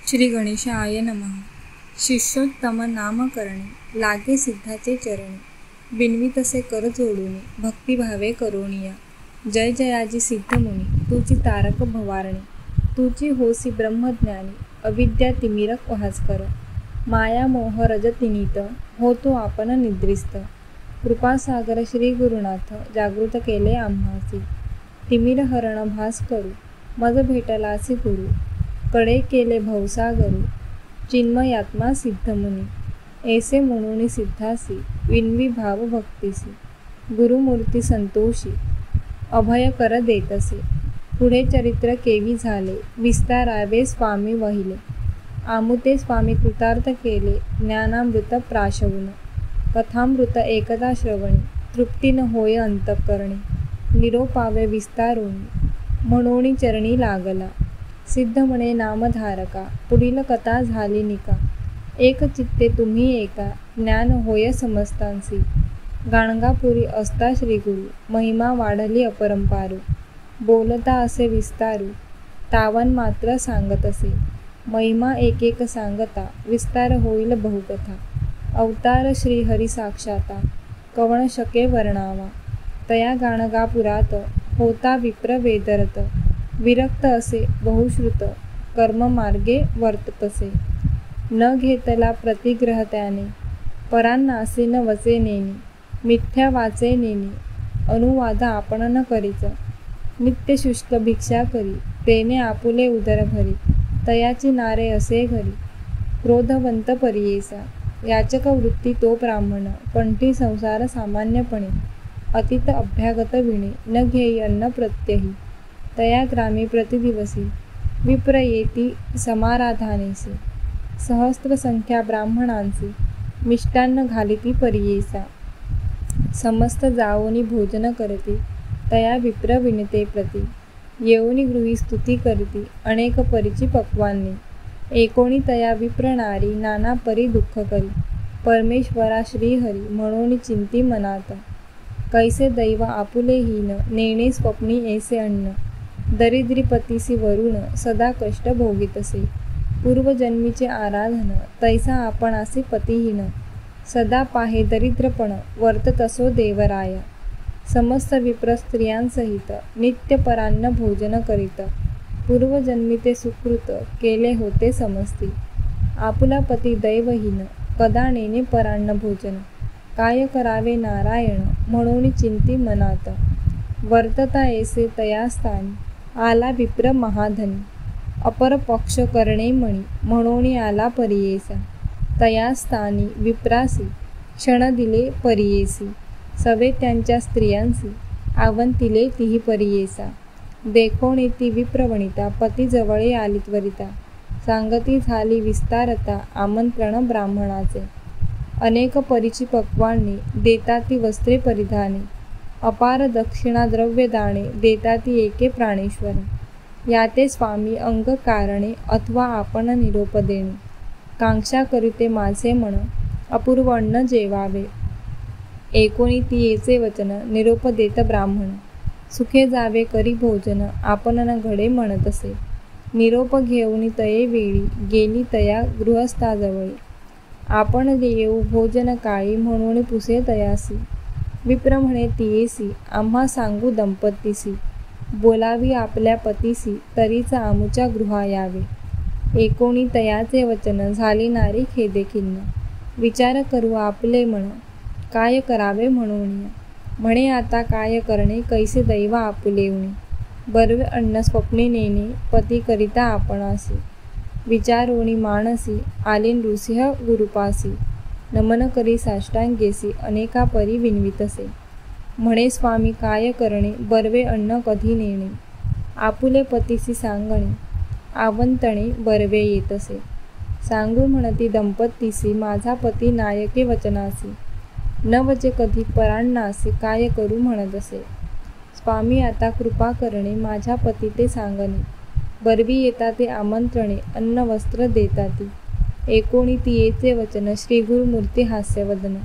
श्री गणेशाय नमः. शिष्योत्तम नामकरणे लागे सिद्धाचे चरणी. बिनवी तसे कर जोडूनी भक्तिभावे करोनिया. जय जयाजी सिद्धमुनी तुझी तारक भवारणी. तुझी होसी ब्रह्मज्ञानी अविद्या तिमिरक भास्कर. माया मोह रजतिनीत होतो आपण निद्रिस्त. कृपासागर श्री गुरुनाथ जागृत केले आम्हासी. तिमिर हरण भास करू मज भेटलासी गुरु. कडे केले भवसागरू चिन्मयात्मा सिद्धमुनी. ऐसे म्हणून सिद्धासी विनवी भाव भक्तीसी. गुरुमूर्ती संतोषी अभय कर देतसे. पुढे चरित्र केवी झाले विस्तारावे स्वामी वहिले. आमुते स्वामी कृतार्थ केले ज्ञानामृत प्राशवून. कथामृत एकदा श्रवणी तृप्ती न होय अंतःकरणी. निरोपावे विस्तारोनी म्हणून चरणी लागला. सिद्ध म्हणे नामधारका पुढील कथा झाली निका. एक चित्ते तुम्ही एका ज्ञान होय समस्तांसी. गाणगापुरी असता श्रीगुरु महिमा वाढली अपरंपारू. बोलता असे विस्तारू तावन मात्र सांगत असे. महिमा एक एक सांगता विस्तार होईल बहुकथा. अवतार श्री हरी साक्षाता कवण शके वर्णावा. तया गाणगापुरात होता विप्र वेदरत. विरक्त असे बहुश्रुत कर्ममार्गे वर्ततसे. न घेतला प्रतिग्रह त्याने परांनासे न वचे नेनी. मिथ्या वाचे नेनी अनुवाद आपण न करीच. नित्य शुष्क भिक्षा करी तेने आपुले उदर भरी. तयाची नारे असे घरी क्रोधवंत परियेसा. याचक वृत्ती तो ब्राह्मण कंठी संसार सामान्यपणे. अतीत अभ्यागत विणे न घेई अन्न प्रत्यही. तया ग्रामी प्रतिदिवसी विप्र येती समाराधानेसी. सहस्त्र संख्या ब्राह्मणांसी मिष्टान्न घालिती परियेसा. समस्त जावोनी भोजन करती तया विप्र विनते प्रती. येऊनी गृही स्तुती करती अनेक परिची पक्वांनी. एकोणी तया विप्र नारी नाना परी दुःख करी. परमेश्वरा श्रीहरी म्हणून चिंती मनात. कैसे दैव आपुले हीन नेणे स्वप्नी ऐसे अन्न. दरिद्री पतीसी वरुण सदा कष्ट भोगीतसे. पूर्वजन्मीचे आराधन तैसा आपणासी पतिहीन. सदा पाहे दरिद्रपण वर्ततसो देवराया. समस्त विप्र स्त्रियांसहित नित्य परान्न भोजन करीत. पूर्वजन्मी ते सुकृत केले होते समस्ती. आपुला पती दैवहीन कदा नेणे परान्न भोजन. काय करावे नारायण म्हणून चिंती मनात. वर्तता ऐसे तया स्थानी आला विप्र महाधनी. अपर पक्ष करणे मणी म्हणून आला परियेसा. तया स्थानी विप्रासी क्षण दिले परियेसी. सवे त्यांच्या स्त्रियांसी आवंतिले तिही परियेसा. देखोणी ती विप्रवणिता पती जवळे आली त्वरिता. सांगती झाली विस्तारता आमंत्रण ब्राह्मणाचे. अनेक परिची पक्वांनी देता ती वस्त्रे परिधाने. अपार दक्षिणा द्रव्यदाने देता ती एके प्राणेश्वर. याते स्वामी अंग कारणे अथवा आपण निरोप देणे. कांक्षा करीते माझे मन अपूर्व अन्न जेवावे. एकोणी ती येचे वचन निरोप देत ब्राह्मण. सुखे जावे करी भोजन आपण न घडे म्हणतसे. निरोप घेऊनी तये वेळी गेली तया गृहस्थाजवळी. आपण येऊ भोजन काळी म्हणून पुसे तयासी. विप्र म्हणे तियेसी आम्हा सांगू दंपतीसी. बोलावी आपल्या पतीसी तरीच आमुच्या गृहा यावे. एकोणी तयाचे वचन झाली नारी खेदे खिन्न. विचार करू आपले मन काय करावे म्हणून. म्हणे आता काय करणे कैसे दैव आपुलेवणी. बर्वे अन्न स्वप्ने नेणे पती करिता आपणासी. विचारोणी मानसी आले नृसिंह गुरुपासी. नमन करी साष्टांगेसी अनेका परी विनवितसे. म्हणे स्वामी काय करणे बर्वे अन्न कधी नेणे. आपुले पतीसी सांगणे आवंतणे बर्वे येतसे. सांगू म्हणती दंपतीसी माझा पती नायके वचनासी. न वचे कधी परांनासी काय करू म्हणतसे. स्वामी आता कृपा करणे माझ्या पती ते सांगणे. बर्वी येता ते आमंत्रणे अन्न वस्त्र देताती. एकोणी तियेचे वचन श्री गुरुमूर्ती हास्यवदन.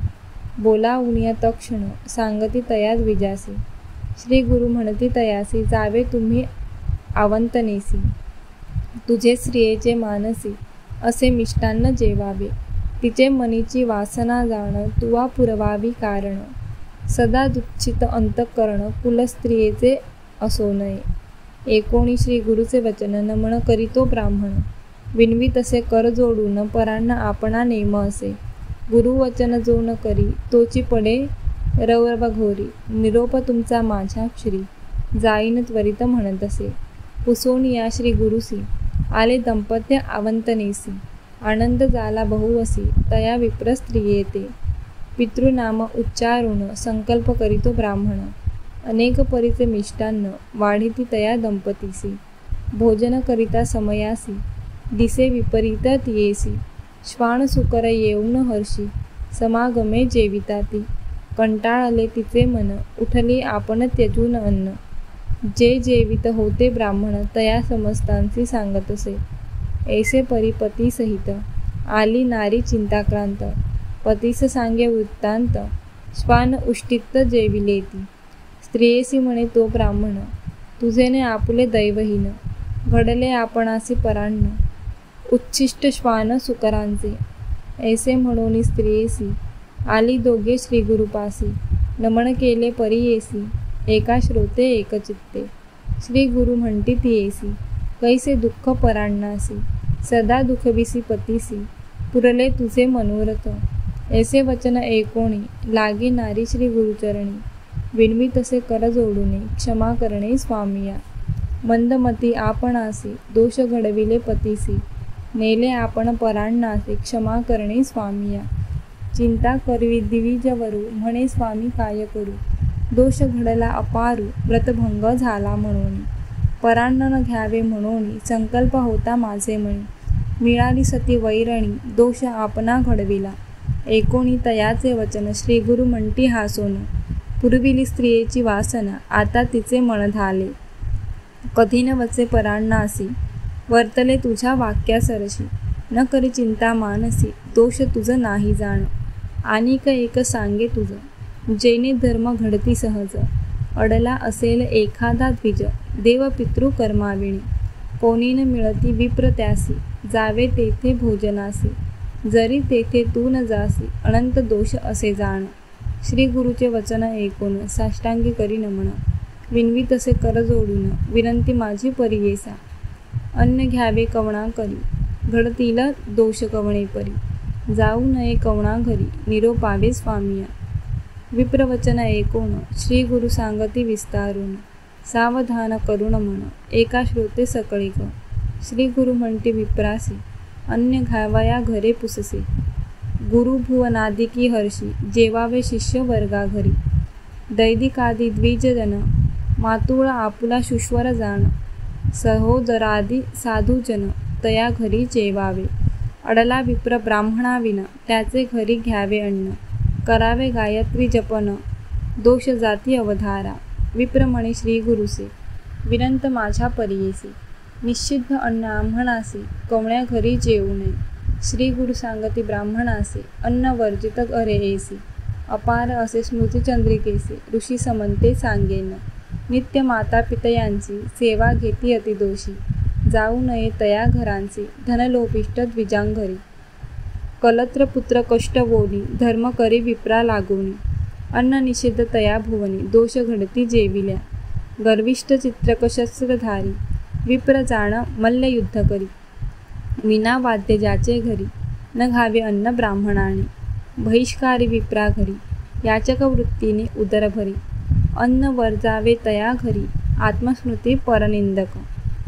बोलावूनिया तक्षण सांगती तयाच विजासी. श्री गुरु म्हणती तयासी जावे तुम्ही आवंतनेसी. तुझे स्त्रियेचे मानसी असे मिष्टान्न जेवावे. तिचे मनीची वासना जाण तुवा पुरवावी कारण. सदा दुच्छित अंतःकरण कुलस्त्रियेचे असो नये. 19 श्री गुरुचे वचन नमन करीतो ब्राह्मण. विनवी तसे कर जोडून परांना आपणा नेम असे. गुरुवचन जो न करी तोची पडे रवरघोरी. निरोप तुमचा माझ्या श्री जाईन त्वरित म्हणत असे. पुसोनिया श्री गुरुसी आले दंपत्य आवंतनेसी. आनंद झाला बहुवसी तया विप्र स्त्रियेते. पितृनाम उच्चारून संकल्प करीतो ब्राह्मण. अनेक परीचे मिष्टान्न वाढीती तया दंपतीसी. भोजन करिता समयासी दिसे विपरीत तियेसी. श्वान सुकर येऊन हर्षी समागमे जेविताती. कंटाळले तिचे मन उठली आपण त्यजून अन्न. जे जेवित होते ब्राह्मण तया समस्तांसी सांगत असे. ऐसे परिपती सहित आली नारी चिंताक्रांत. पतीस सांगे वृत्तांत श्वान उष्टित जेविलेती. स्त्रियेसी म्हणे तो ब्राह्मण तुझेने आपुले दैवहीन. घडले आपणासी परान्न उच्छिष्ट श्वान सुकरांचे. ऐसे म्हणून स्त्रियेसी आली दोघे श्री गुरुपासी. नमन केले परियेसी एका श्रोते एकचित्ते. श्री गुरु म्हणती तियेसी कैसे दुःख परांनासी. सदा दुःखविसी पतीसी पुरले तुझे मनोरथ. ऐसे वचन ऐकोणी लागे नारी श्री गुरुचरणी. विनवी तसे कर जोडूने क्षमा करणे स्वामिया. मंदमती आपणासी दोष घडविले पतीसी. नेले आपण परांनासी क्षमा करणे स्वामिया. चिंता करवी दिविजवरू म्हणे स्वामी काय करू. दोष घडला अपारू व्रतभंग झाला म्हणून. परान्न न घ्यावे म्हणून संकल्प होता माझे मनी. मिळाली सती वैरणी दोष आपणा घडविला. ऐकोणी तयाचे वचन श्री गुरु म्हणती हासोन. पुरविली स्त्रियेची वासना आता तिचे मन झाले. कधी न वचे परांनासी वर्तले तुझ्या वाक्यासरशी. न करी चिंता मानसी दोष तुझ नाही जाण. आणिक एक सांगे तुझ जेने धर्म घडती सहज. अडला असेल एखादा द्विज देव पितृ कर्माविणी. कोणी न मिळती विप्र त्यासी जावे तेथे भोजनासी. जरी तेथे तू न जासी अनंत दोष असे जाण. श्री गुरुचे वचन ऐकून साष्टांगी करी नमन. विनवी तसे कर जोडून विनंती माझी परियेसा. अन्न घ्यावे कवणा करी घडतील दोष कवणे परी. जाऊ नये कवणा घरी निरोपावे स्वामिया. विप्रवचन ऐकून श्री गुरु सांगती विस्तारून. सावधान करुण म्हण एका श्रोते सकळीक. श्री गुरु म्हणते विप्रासी अन्न घ्यावया घरे पुससे. गुरु भुवनादिकी हर्षी जेवावे शिष्य वर्गा घरी. दैदिकादी द्विजजन मातुळ आपुला शुश्वर जाण. सहोदरादी साधुजन तया घरी जेवावे. अडला विप्र ब्राह्मणाविना त्याचे घरी घ्यावे अन्न. करावे गायत्री जपन दोष जाती अवधारा. विप्र म्हणे श्री गुरुसे विनंत माझ्या परियेसी. निषिद्ध अन्न आम्हाणासी कवण्या घरी जेवू नये. श्री गुरु सांगती ब्राह्मणासी अन्न वर्जित अरे येसी. अपार असे स्मृतिचंद्रिकेसी ऋषी समंते सांगेन. नित्य माता पितयांची सेवा घेती अतिदोषी. जाऊ नये तया घरांची धनलोभिष्ट द्विजांघरी. कलत्र पुत्र कष्ट बोली धर्म करी विप्रा लागोनी. अन्न निषिद्ध तया भुवनी दोष घडती जेविल्या. गर्विष्ठ चित्रक शस्त्रधारी विप्र जाण मल्लयुद्ध करी. विना वाद्य ज्याचे घरी न घावे अन्न ब्राह्मणाने. बहिष्कारी विप्रा घरी याचक वृत्तीने उदर भरी. अन्न वर्जावे तया घरी आत्मस्मृती परनिंदक.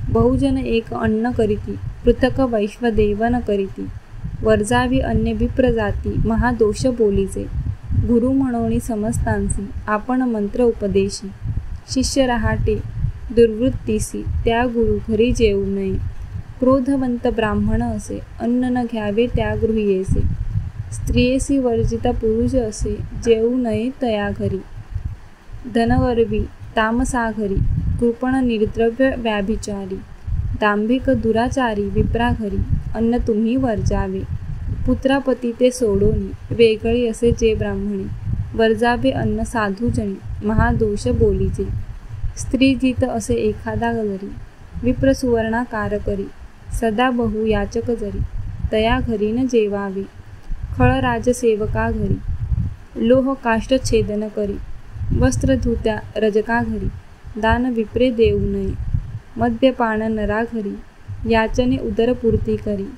बहुजन एक अन्न करीती पृथक वैश्वदेवन करीती. वर्जावी अन्य विप्र जाती महादोष बोलीचे. गुरु म्हणोनी समस्तांसी आपण मंत्र उपदेशी. शिष्य रहाटे दुर्वृत्तीसी त्या गुरु घरी जेवू नये. क्रोधवंत ब्राह्मण असे अन्न न घ्यावे त्या गृहियेसे. स्त्रियेसी वर्जिता पुरुष असे जेवू नये तया घरी. धनगर्वी तामसा घरी कृपण निर्द्रव्य व्याभिचारी. दांभिक दुराचारी विप्रा घरी अन्न तुम्ही वर्जावे. पुत्रापती ते सोडोनी वेगळी असे जे ब्राह्मणे. वर्जावे अन्न साधुजणी महादोष बोलीचे. स्त्री जित असे एखादा घरी विप्र सुवर्णाकार करी. सदा बहु याचक जरी तया घरी न जेवावे. खळ राजसेवका घरी, लोह काष्ट छेदन करी. वस्त्र धुत्या रजका घरी, दान विप्रे देऊ नये. मद्यपान नरा घरी, याचने उदरपूर्ती करी.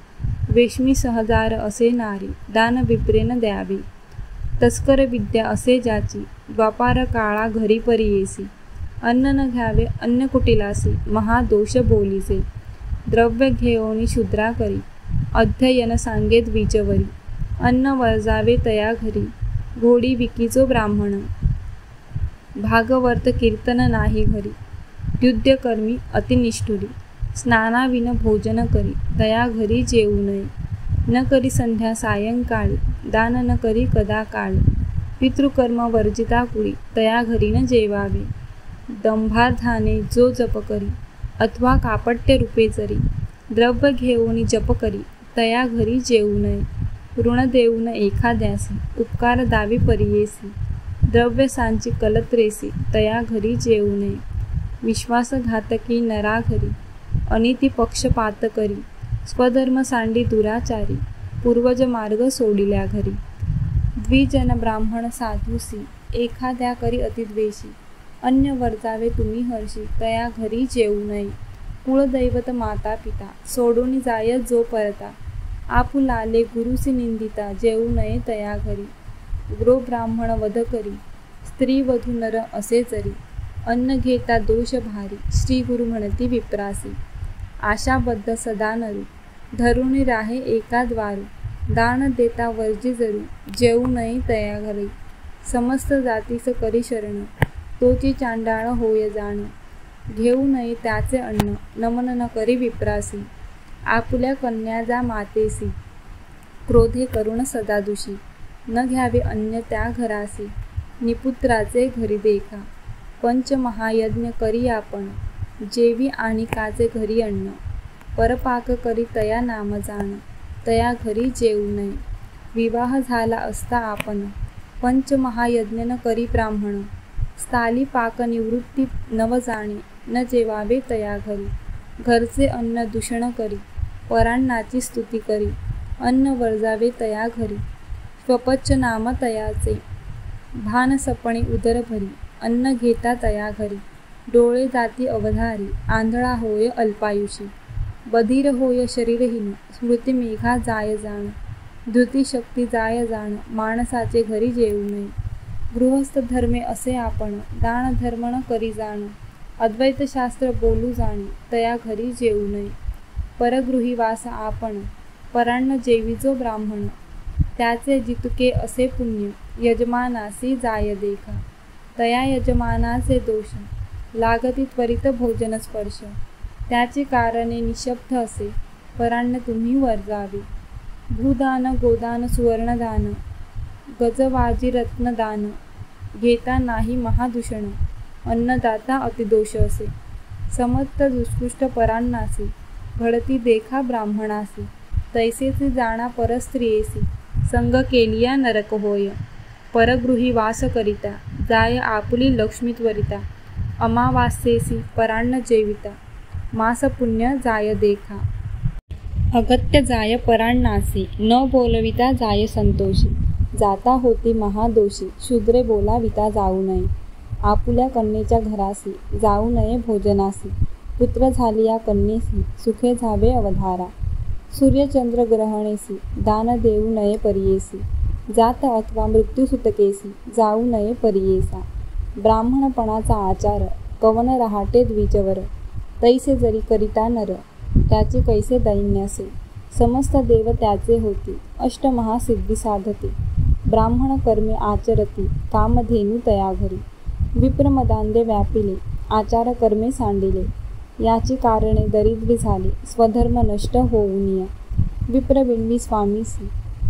वेश्मी सहजार असे नारी, दान विप्रेन द्यावे. तस्कर विद्या असे ज्याची, द्वापार काळा घरी परी येसी. अन्न न घ्यावे अन्न कुटिलासी, महादोष बोलीसे. द्रव्य घेऊनी शूद्रा करी, अध्ययन सांगे द्विजवरी. अन्न वर्जावे तया घरी, घोडी विकीचो ब्राह्मण. भागवर्त कीर्तन नाही घरी, युद्धकर्मी अतिनिष्ठुरी. स्नानाविन भोजन करी, तया घरी जेवू नये. न करी संध्या सायंकाळी, दान न करी कदा काळी. पितृकर्म वर्जिता कुळी, तया घरी न जेवावे. दंभार्थाने जो जप करी, अथवा कापट्य रूपे जरी. द्रव्य घेऊनी जप करी, तया घरी जेवू नये. ऋण देऊन एखाद्यासी, उपकार दावी परियेसी. द्रव्य सांची कलत्रेसी, तया घरी जेवू नये. विश्वासघातकी नरा घरी, अनिती पक्षपात करी. स्वधर्म सांडी दुराचारी, पूर्वज मार्ग सोडिल्या घरी. द्विजन ब्राह्मण साधूसी, एखाद्या करी अतिद्वेषी. अन्न वर्जावे तुम्ही हर्षी, तया घरी जेवू नये. कुळदैवत माता पिता, सोडून जाय जो परता. आपुलाले गुरुसी निंदिता, जेवू नये तया घरी. गृह ब्राह्मण वध करी, स्त्री वधू नर असे जरी. अन्न घेता दोष भारी, श्री गुरु म्हणती विप्रासी. आशाबद्ध सदा नरू, धरुणी राहे एका द्वारू. दान देता वर्जी जरू, जेवू नये तया घरी. समस्त जातीस करी शरण, तोची चांडाळ होय जाण. घेऊ नये त्याचे अन्न, नमन न करी विप्रासी. आपुल्या कन्या जा मातेसी, क्रोधे करुण सदा दुषी. न घ्यावे अन्न त्या घरासी, निपुत्राचे घरी देखा. पंचमहायज्ञ करी आपण, जेवी आणि काचे घरी अन्न. परपाक करी तया नाम जाण, तया घरी जेवू नये. विवाह झाला असता आपण, पंचमहायज्ञ न करी ब्राह्मण. स्थाली पाक निवृत्ती नव जाणे, न जेवावे तया घरी. घरचे अन्न दूषण करी, परांनाची स्तुती करी. अन्न वर्जावे तया घरी, स्वपच्च नाम तयाचे. भान सपणे उदर भरी, अन्न घेता तया घरी. डोळे जाती अवधारी, आंधळा होय अल्पायुषी. बधीर होय शरीरहीन, स्मृती मेघा जाय जाण. धृती शक्ती जाय जाण, माणसाचे घरी जेवू नये. गृहस्थ धर्मे असे आपण, दान धर्म न करी जाण. अद्वैत शास्त्र बोलू जाणे, तया घरी जेवू नये. परगृही वास आपण, परान्न जेविजो ब्राह्मण. त्याचे जितके असे पुण्य, यजमानासी जाय देखा. तया यजमानाचे दोष, लागती त्वरित भोजन स्पर्श. त्याचे कारणे निशब्द असे, परान्न तुम्ही वर्जावे. भूदान गोदान सुवर्णदान, गजवाजी रत्नदान. घेता नाही महादूषण, अन्नदाता अतिदोष असे. समर्थ दुष्कृष्ट परान्नासी, घडती देखा ब्राह्मणासी. तैसेचे जाणा परस्त्रियेसी, संग केलिया नरक होय. परगृही वास करिता, जाय आपुली लक्ष्मी त्वरिता. अमावास्येसी परान्न जेविता, मास पुण्य जाय देखा. अगत्य जाय परान्नासी, न बोलविता जाय संतोषी. जाता होती महादोषी, शूद्रे बोलाविता जाऊ नये. आपुल्या कन्येच्या घरासी, जाऊ नये भोजनासी. पुत्र झाली या कन्येसी, सुखे झावे अवधारा. सूर्यचंद्र ग्रहणेसी, दान देऊ नये परियेसी. जात अथवा मृत्यू सुतकेसी, जाऊ नये परियेसा. ब्राह्मणपणाचा आचार, कवन रहाटे द्विजवर. तैसे जरी करिता नर, त्याचे कैसे दैन्यासे. समस्त देव त्याचे होती, अष्टमहासिद्धी साधती. ब्राह्मण कर्मे आचरती, कामधेनू तया घरी. विप्रमदांदे व्यापिले, आचार कर्मे सांडिले. याची कारणे दरिद्री झाली, स्वधर्म नष्ट होऊनिया. विप्रविणवी स्वामीसी,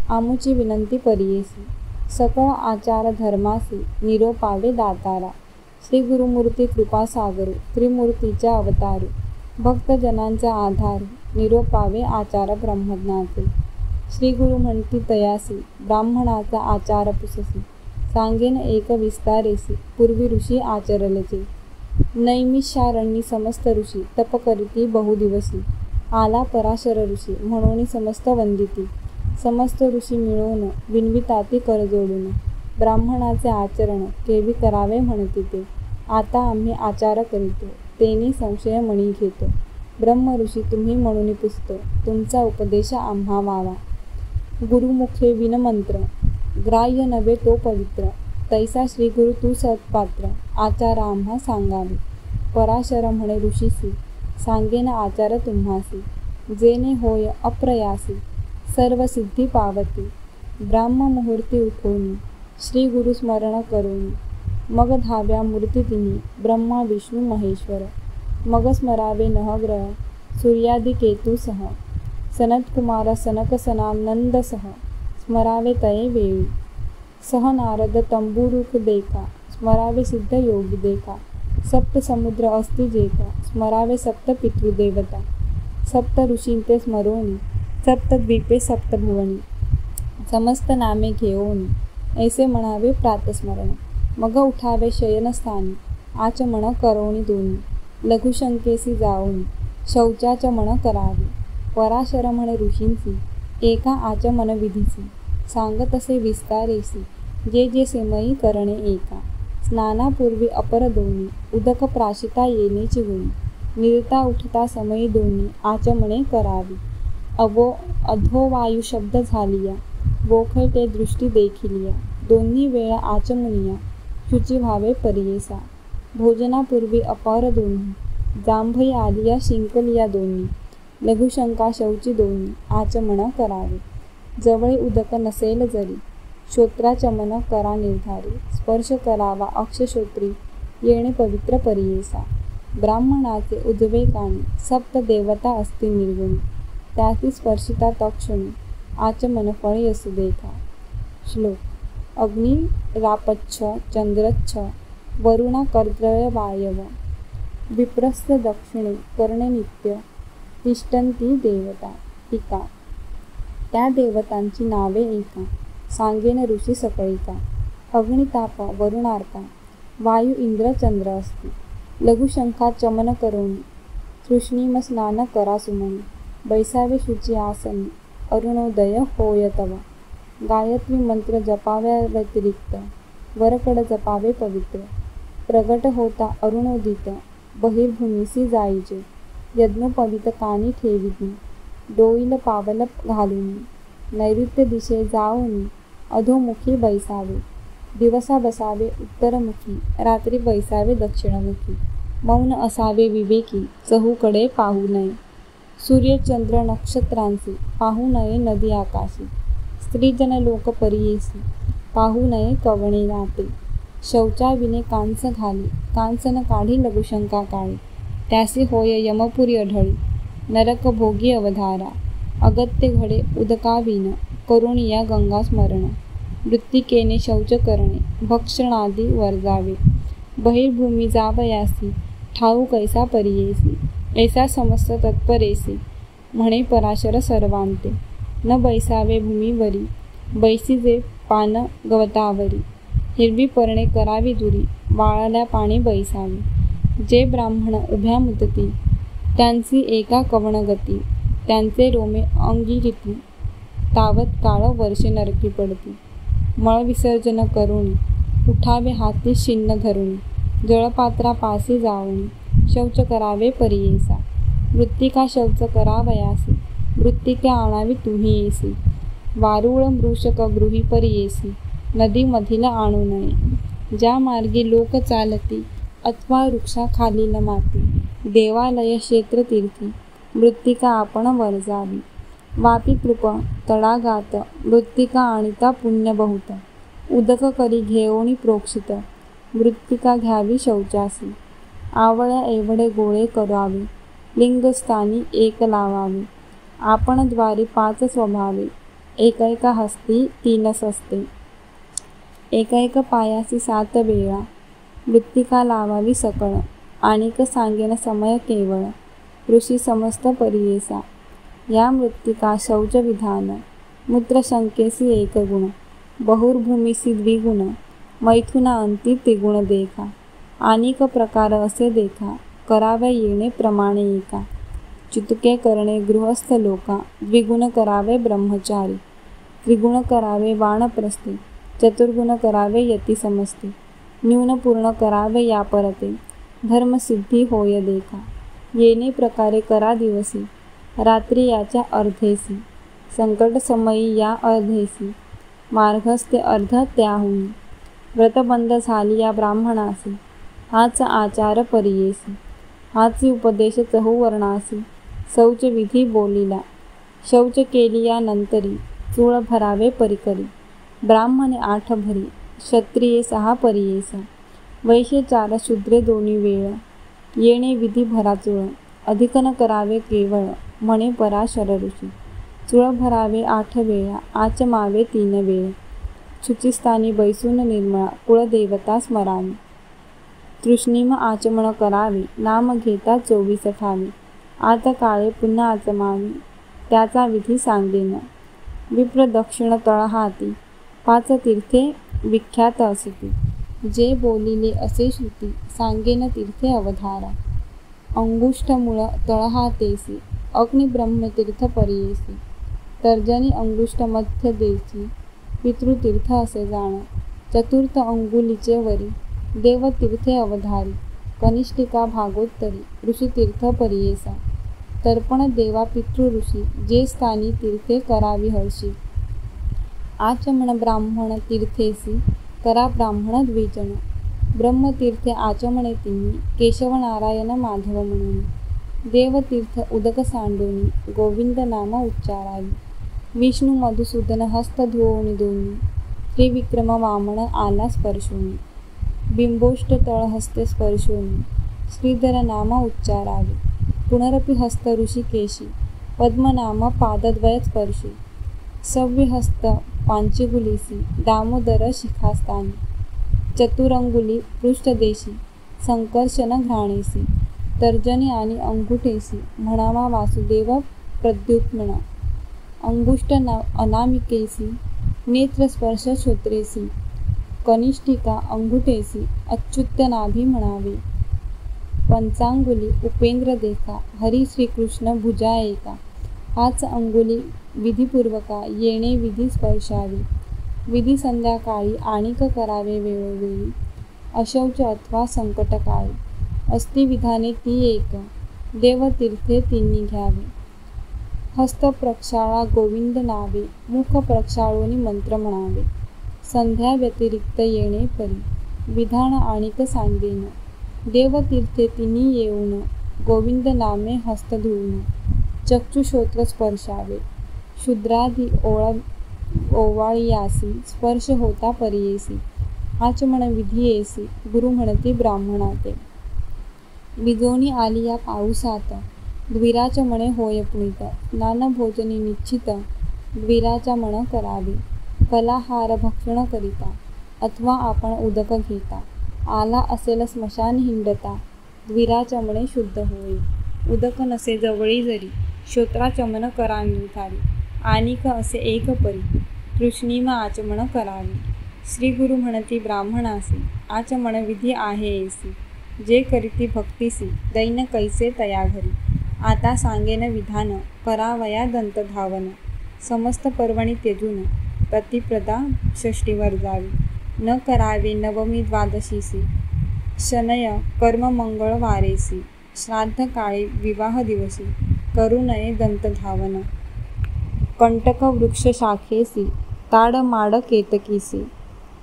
आमुची विनंती परियेसी. सकळ आचार धर्मासी, निरोपावे दातारा. श्री गुरुमूर्ती कृपासागरू, त्रिमूर्तीच्या अवतारू. भक्तजनांचा आधार, निरोपावे आचार ब्रह्मज्ञाचे. श्री गुरु म्हणती तयासी, ब्राह्मणाचा आचार पुससी. सांगेन एक विस्तारेसी, पूर्वी ऋषी आचरलेचे. नैमिषारण्यी समस्त ऋषी, तप करीती बहुदिवसी. आला पराशर ऋषी म्हणून समस्त वंदिती. समस्त ऋषी मिळून विनविताती कर जोडून. ब्राह्मणाचे आचरण केवी करावे म्हणती ते. आता आम्ही आचार करीतो तेनी संशय मणी घेतो. ब्रह्म ऋषी तुम्ही म्हणून पुसतो तुमचा उपदेश आम्हा व्हावा. गुरुमुखे विनमंत्र ग्राह्य नव्हे तो पवित्र. तैसा श्रीगुरु तू सत्पात्र आचार आम्हा सांगावे. पराशर म्हणे ऋषीसी सांगेन आचार तुम्हासी. जेणे होय अप्रयासी सर्व सिद्धी पावती. ब्राह्म मुहूर्ती उठोनी श्री गुरु स्मरण करोनी. मग धाव्या मूर्ती तिन्ही ब्रह्मा विष्णू महेश्वर. मग स्मरावे नवग्रह सूर्यादि केतुसह. सनत्कुमार सनक सनानंदसह स्मरावे तये वेळी. सह नारद तंबुरुख देखा स्मरावे सिद्ध योगी देखा. सप्त समुद्र असती जेका स्मरावे सप्त पितृदेवता. सप्त ऋषींते स्मरोनी सप्तद्वीपे सप्तभुवनी. समस्त नामे घेऊन ऐसे म्हणावे प्रातस्मरण. मग उठावे शयनस्थानी आचमन करोनी दोन्ही. लघुशंकेसी जाऊन शौचाचमन करावे. पराशर म्हणे ऋषींसी एका आचमन विधीसी. सांगतसे विस्तारेसी जे जे सेमयी करणे एका. स्नानापूर्वी अपर दोन्ही उदक प्राशिता येणेची होई. निरता उठता समयी दोन्ही आचमने करावी. अधोवायू शब्द झालिया बोखटे दृष्टी देखिलिया. दोन्ही वेळा आचमनिया शुची व्हावे परियेसा. भोजनापूर्वी अपर दोन्ही जांभई आलिया शिंकलिया दोन्ही. लघुशंका शौची दोन्ही आचमन करावे. जवळे उदक नसेल जरी श्रोत्राचमन करा निर्धारी. स्पर्श करावा अक्षश्रोत्री येणे पवित्र परियेसा. ब्राह्मणाचे उजवे कानी सप्त देवता असती निर्गुणी. त्याची स्पर्शिता तक्षणी आचमन फळे असू देखा. श्लोक अग्नि रापच्छ चंद्रच्छ वरुणा कर्द्रय वायव. विप्रस्थ दक्षिणे कर्णे नित्य तिष्ठन्ती देवता. टीका त्या देवतांची नावे एका सांगेन ऋषी सकळिका. अग्निताप वरुणार्का वायू इंद्र चंद्र असती. लघुशंखा चमन करोनी तृष्णीम स्नान करा सुमनी. बैसावे शुची आसनी अरुणोदय होय तव. गायत्री मंत्र जपाव्या व्यतिरिक्त वरकड जपावे पवित्र. प्रगट होता अरुणोदित बहिर्भूमीसी जाईचे. यज्ञोपवीत कानी ठेविनी डोईल पावल घालुनी. नैऋत्य दिशे जाऊनी अधोमुखी बैसावे. दिवसा बसावे उत्तरमुखी रात्री बैसावे दक्षिणमुखी. मौन असावे विवेकी चहूकडे पाहू नये. सूर्य चंद्र नक्षत्रांसी पाहू नये नदी आकाशी. स्त्रीजन लोक परियेसी पाहू नये कवणे नाते. शौचाविने कांस घाली कांसन काढी लघुशंका काळी. त्यासी होय यमपुरी अढळी नरक भोगी अवधारा. अगत्य घडे उदकाविन करुणिया गंगा स्मरण. मृत्तिकेने शौच करणे भक्षणादी वर्जावे. बहिर्भूमी जावयासी ठाऊ कैसा परियेसी. ऐसा समस्त तत्परेसी म्हणे पराशर सर्वांते. न बैसावे भूमीवरी बैसीजे पान गवतावरी. हिरवी पर्णे करावी दुरी वाळल्या पाणी बैसावे. जे ब्राह्मण उभ्या मुदती त्यांची एका कवणगती. त्यांचे रोमे अंगिरिती तावत काळ वर्षे नरकी पडती. मळविसर्जन करुणी उठावे हाती शिन्न धरुणी. जळपात्रापासी जाऊनी शौच करावे परियेसा. मृत्तिका शौच करावयासी मृत्तिका आणावी तुम्ही येसी. वारुळ मृषक गृही परियेसी नदीमधील आणू नये. ज्या मार्गी लोक चालती अथवा वृक्षाखालील माती. देवालय क्षेत्रतीर्थी मृत्तिका आपण वर्जावी. वापी कृप तडागात मृत्तिका आणिता पुण्य बहुत. उदक करी घेऊनी प्रोक्षित मृत्तिका घ्यावी शौचासी. आवळ्या एवढे गोळे करावे लिंगस्थानी एक लावावे. आपण द्वारी 5 स्वभावे एकैका हस्ती 3 सस्ते. एकैक पायासी 7 वेळा मृत्तिका लावावी सकळ. आणिक सांगेन समय केवळ ऋषी समस्त परियेसा. या मृत्तिका शौच विधान मूत्रशंकेसी 1 गुण. बहुर्भूमीसी द्विगुण मैथुना अंती 3 गुण देखा. अनेक प्रकार असे देखा करावे येणे प्रमाणे एका. चितके करणे गृहस्थ लोका, द्विगुण करावे ब्रह्मचारी, त्रिगुण करावे वानप्रस्थे, चतुर्गुण करावे यती समस्ते, न्यून पूर्ण करावे या परते, धर्मसिद्धी होय देखा, येणे प्रकारे करा दिवसी, रात्री याच्या अर्धेसी, संकट समयी या अर्धेसी, मार्गस्थे अर्ध त्याहुनी, व्रतबंध झाली या ब्राह्मणासी, हाच आचार परियेसी, हाची उपदेश चहुवर्णासी, शौच विधी बोलिला, शौच केली या नंतरी, चूळ भरावे परिकरी, ब्राह्मणे 8 भरी, क्षत्रिये 6 परियेसा, वैश्य 4 शूद्रे 2 वेळ, येणे विधी भरा चूळ, अधिक न करावे केवळ, म्हणे पराशर ऋषी, चूळ भरावे 8 वेळा, आचमावे 3 वेळ, शुचिस्थानी बैसून निर्मळा, कुळदेवता स्मरावी, तृष्णीम आचमन करावे, नाम घेता 24 ठावे, आत काळे पुन्हा आचमावे, त्याचा विधी सांगेन, विप्र दक्षिण तळहाती, 5 तीर्थे विख्यात असिती, जे बोलिले असे श्रुती, सांगेन तीर्थे अवधारा, अंगुष्ठमूळ तळहातेसी, अग्निब्रह्मतीर्थ परियेसी, तर्जनी अंगुष्ठ मध्य देसी, पितृतीर्थ असे जाण, चतुर्थ अंगुलीचे वरी, देवतीर्थे अवधारी, कनिष्ठिका भागोत्तरी, ऋषितीर्थ परियेसा, तर्पण देवा पितृऋषी, जे स्थानी तीर्थे करावी हर्षी, आचमन ब्राह्मण तीर्थेसी, करा ब्राह्मण द्विजन, ब्रह्मतीर्थे आचमणे तिन्ही, केशव नारायण माधव म्हणून, देवतीर्थ उदक सांडोनी, गोविंद नाम उच्चारावी, विष्णू मधुसूदन हस्त धुओनी दोन्ही, त्रिविक्रम वामन आला स्पर्शोनी, बिंबोष्ट तळहस्ते स्पर्शोनी, श्रीधर नाम उच्चारावे, पुनरपि हस्त ऋषिकेशी, पद्मनाम पादद्वय स्पर्शी, सव्यहस्त पांचीगुलीसी, दामोदर शिखास्थानी, चतुरंगुली पृष्ठदेशी, संकर्षण घ्राणेसी, तर्जनी आणि अंगुठेसी, म्हणावा वासुदेव प्रद्युम्न, अंगुष्ठ अनामिकेसी, नेत्रस्पर्श श्रोत्रेसी, कनिष्ठिका अंगुठेसी, अच्युत नाभी म्हणावे, पंचांगुली उपेंद्र देखा, हरी श्रीकृष्ण भुजा एका, 5 अंगुली विधिपूर्वका, येणे विधी स्पर्शावी, विधी संध्याकाळी आणिक करावे वेळोवेळी, अशौच अथवा संकटकाळी, अस्ति विधाने ती एक, देवतीर्थे तिन्ही घ्यावे, हस्त प्रक्षाळा गोविंद नावे, मुख प्रक्षाळोनी मंत्र म्हणावे, संध्या व्यतिरिक्त येणे परी, विधान आणिक सांगेन, देवतीर्थे तिन्ही येऊन, गोविंद नामे हस्त धुवून, चक्षुश्रोत्र स्पर्शावे, शूद्रादी ओवाळियासी, स्पर्श होता परियेसी, आचमन विधियेसी, गुरु म्हणती ब्राह्मणाते, विजोनी आली या पाऊसात, द्विराचमणे होय पुनीत, स्नान भोजनी निश्चित, द्विराचमण करावे, फलाहार भक्षण करिता, अथवा आपण उदक घेता, आला असेल स्मशान हिंडता, द्विराचमणे शुद्ध होई, उदक नसे जवळी जरी, श्रोत्राचमन करा निर्धारी, आणिक असे एक परी, तृष्णीम आचमन करावे, श्री गुरु म्हणती ब्राह्मणासी, आचमन विधी आहे येसी, जे करीती भक्तीसी, दैन कैसे तया घरी, आता सांगेन विधान, करावया दंत धावन, समस्त पर्वणी त्यजून, प्रतिप्रदा षष्टीवर जावी, न करावे नवमी द्वादशीसी, शनय कर्म मंगळवारेसी, श्राद्ध काळी विवाह दिवसी, करू नये दंत धावन, कंटक वृक्ष शाखेसी, ताड माड केतकीसी,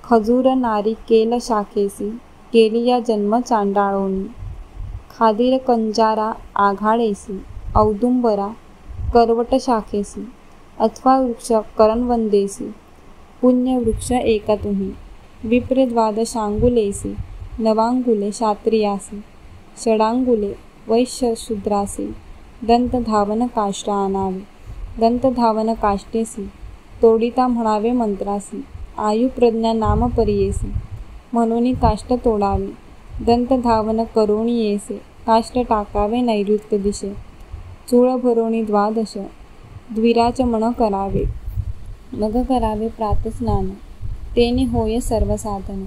खजूर नारिकेल शाखेसी, केलिया जन्म चांडाळोनी, खादीर कंजारा आघाडेसी, औदुंबरा करवट शाखेसी, अथवा वृक्ष करणवंदेसी, पुण्य वृक्ष एका तुम्ही, विप्र द्वादशांगुलेसी, नवांगुले क्षत्रियासी, षडांगुले वैश्य शूद्रासी, दंत धावन काष्ट आणावे, दंत धावन काष्टेसी, तोडिता म्हणावे मंत्रासी, आयु प्रज्ञा नाम परियेसी, म्हणून काष्ट तोडावे, दंत धावन करोणी येसे, काष्ट टाकावे नैऋत्य दिशे, चूळ भरोणी द्वादश, द्विराचमन करावे, मग करावे प्रातस्नान, तेने होय सर्व साधन,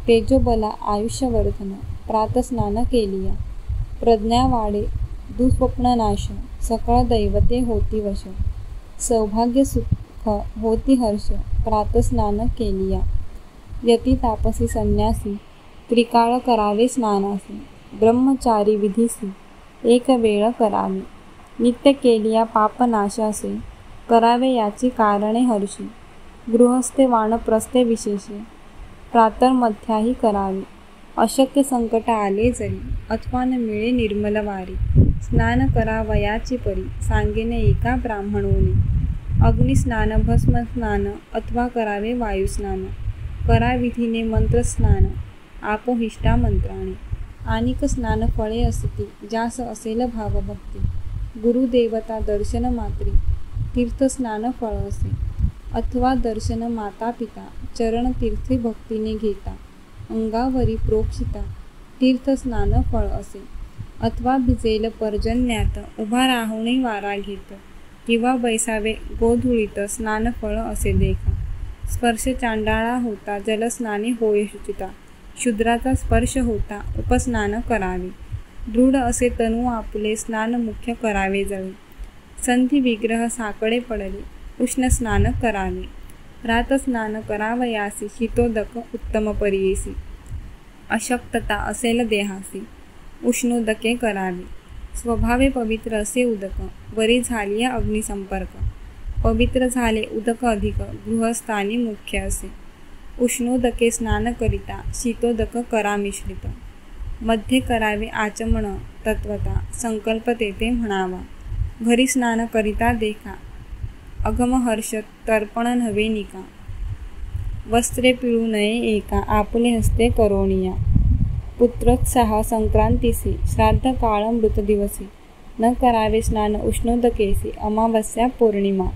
तेजोबला आयुष्यवर्धन, प्रातस्नान केलिया, प्रज्ञा वाढे दुःस्वप्ननाश, सकळ दैवते होती वश, सौभाग्य सुख होती हर्ष, प्रातस्नान केलिया. यती तापसी संन्यासी, त्रिकाळ करावे स्नानासी. ब्रह्मचारी विधीसी, एक वेळ करावे. नित्य केलिया पापनाशासे, करावे याची कारणे हर्षी. गृहस्थे वानप्रस्थे विशेषे, प्रातर्मध्याही करावे. अशक्य संकट आले जरी, अथवा न मिळे निर्मल वारी. स्नान करावयाची परी, सांगेने एका ब्राह्मणोनी. अग्निस्नान, भस्मस्नान, अथवा करावे वायुस्नान. करा विधीने मंत्रस्नान, आपोहिष्टा मंत्राणे. आनिक स्नान फळे असती, ज्यास असेल भावभक्ती. गुरुदेवता दर्शन मात्री, तीर्थस्नान फळ असे. अथवा दर्शन माता पिता, चरण तीर्थी भक्तीने घेता. अंगावरी प्रोक्षिता, तीर्थस्नान फळ असे. अथवा भिजेल पर्जन्यात, उभा राहुणे वारा घेत. किंवा बैसावे गोधुळीत, स्नान फळ असे देखा. स्पर्श चांडाळा होता, जलस्नाने होय शुचिता. शूद्राचा स्पर्श होता, उपस्नान करावे. दृढ असे तनू आपुले, स्नान मुख्य करावे जळी. संधी विग्रह साकडे पडले, उष्ण स्नान करावे. प्रातस्नान करावयासी, शीतोदक उत्तम परियेसी. अशक्तता असेल देहासी, उष्णोदके करावे. स्वभावे पवित्र असे उदक, वरी झालिया अग्निसंपर्क. पवित्र झाले उदक अधिक, गृहस्थानी मुख्य असे. उष्णोदके स्नान करिता, शीतोदक करा मिश्रित. मध्ये करावे आचमन तत्वता, संकल्प तेथे म्हणावा. घरी स्नान करिता देखा, अघम हर्ष तर्पण नव्हे निका. वस्त्रे पिळू नये एका, आपुले हस्ते करोनिया. पुत्रोत्साह संक्रांतीसी, श्राद्ध काळ मृत दिवसी. न करावे स्नान उष्णोदकेसी, अमावस्या पौर्णिमा.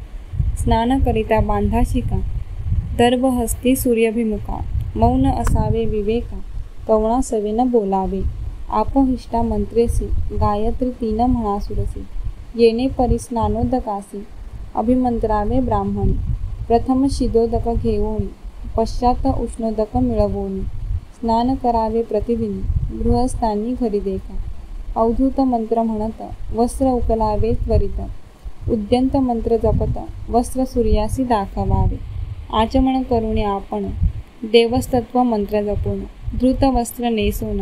स्नान करिता बांधा शिका, दर्भहस्ती सूर्यभिमुखा. मौन असावे विवेका, कवणा सवेन बोलावे. आपोहिष्टा मंत्रेसी, गायत्री 3 म्हणा सुरसी. येणे परी स्नानोदकासी, अभिमंत्रावे ब्राह्मणी. प्रथम शीतोदक घेऊनी, पश्चात उष्णोदक मिळवोनी. स्नान करावे प्रतिदिनी, गृहस्थांनी घरी देखा. अवधूत मंत्र म्हणत, वस्त्र उकलावे त्वरित. उद्यंत मंत्र जपत, वस्त्र सूर्यासी दाखवावे. आचमन करून आपण, देवस्तत्व मंत्र जपून. धृत वस्त्र नेसून,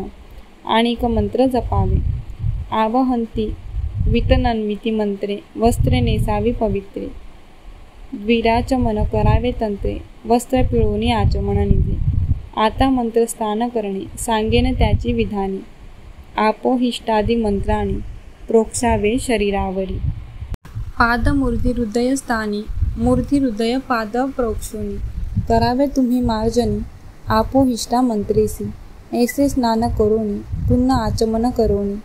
आणिक मंत्र जपावे. आवहंती वितनन्विती मंत्रे, वस्त्रे नेसावी पवित्रे. द्विराचमन करावे तंत्रे, वस्त्र पिळवून आचमन निजे. आता मंत्रस्थान करणे, सांगेन त्याची विधाने. आपोहिष्टादी मंत्राणी, प्रोक्षावे शरीरावरी. पाद मूर्धी हृदयस्थानी, मूर्धी हृदय पाद प्रोक्षोनी. करावे तुम्ही मार्जनी, आपोहिष्टा मंत्रेसी. ऐसे स्नान करोनी, पुन्हा आचमन करोनी.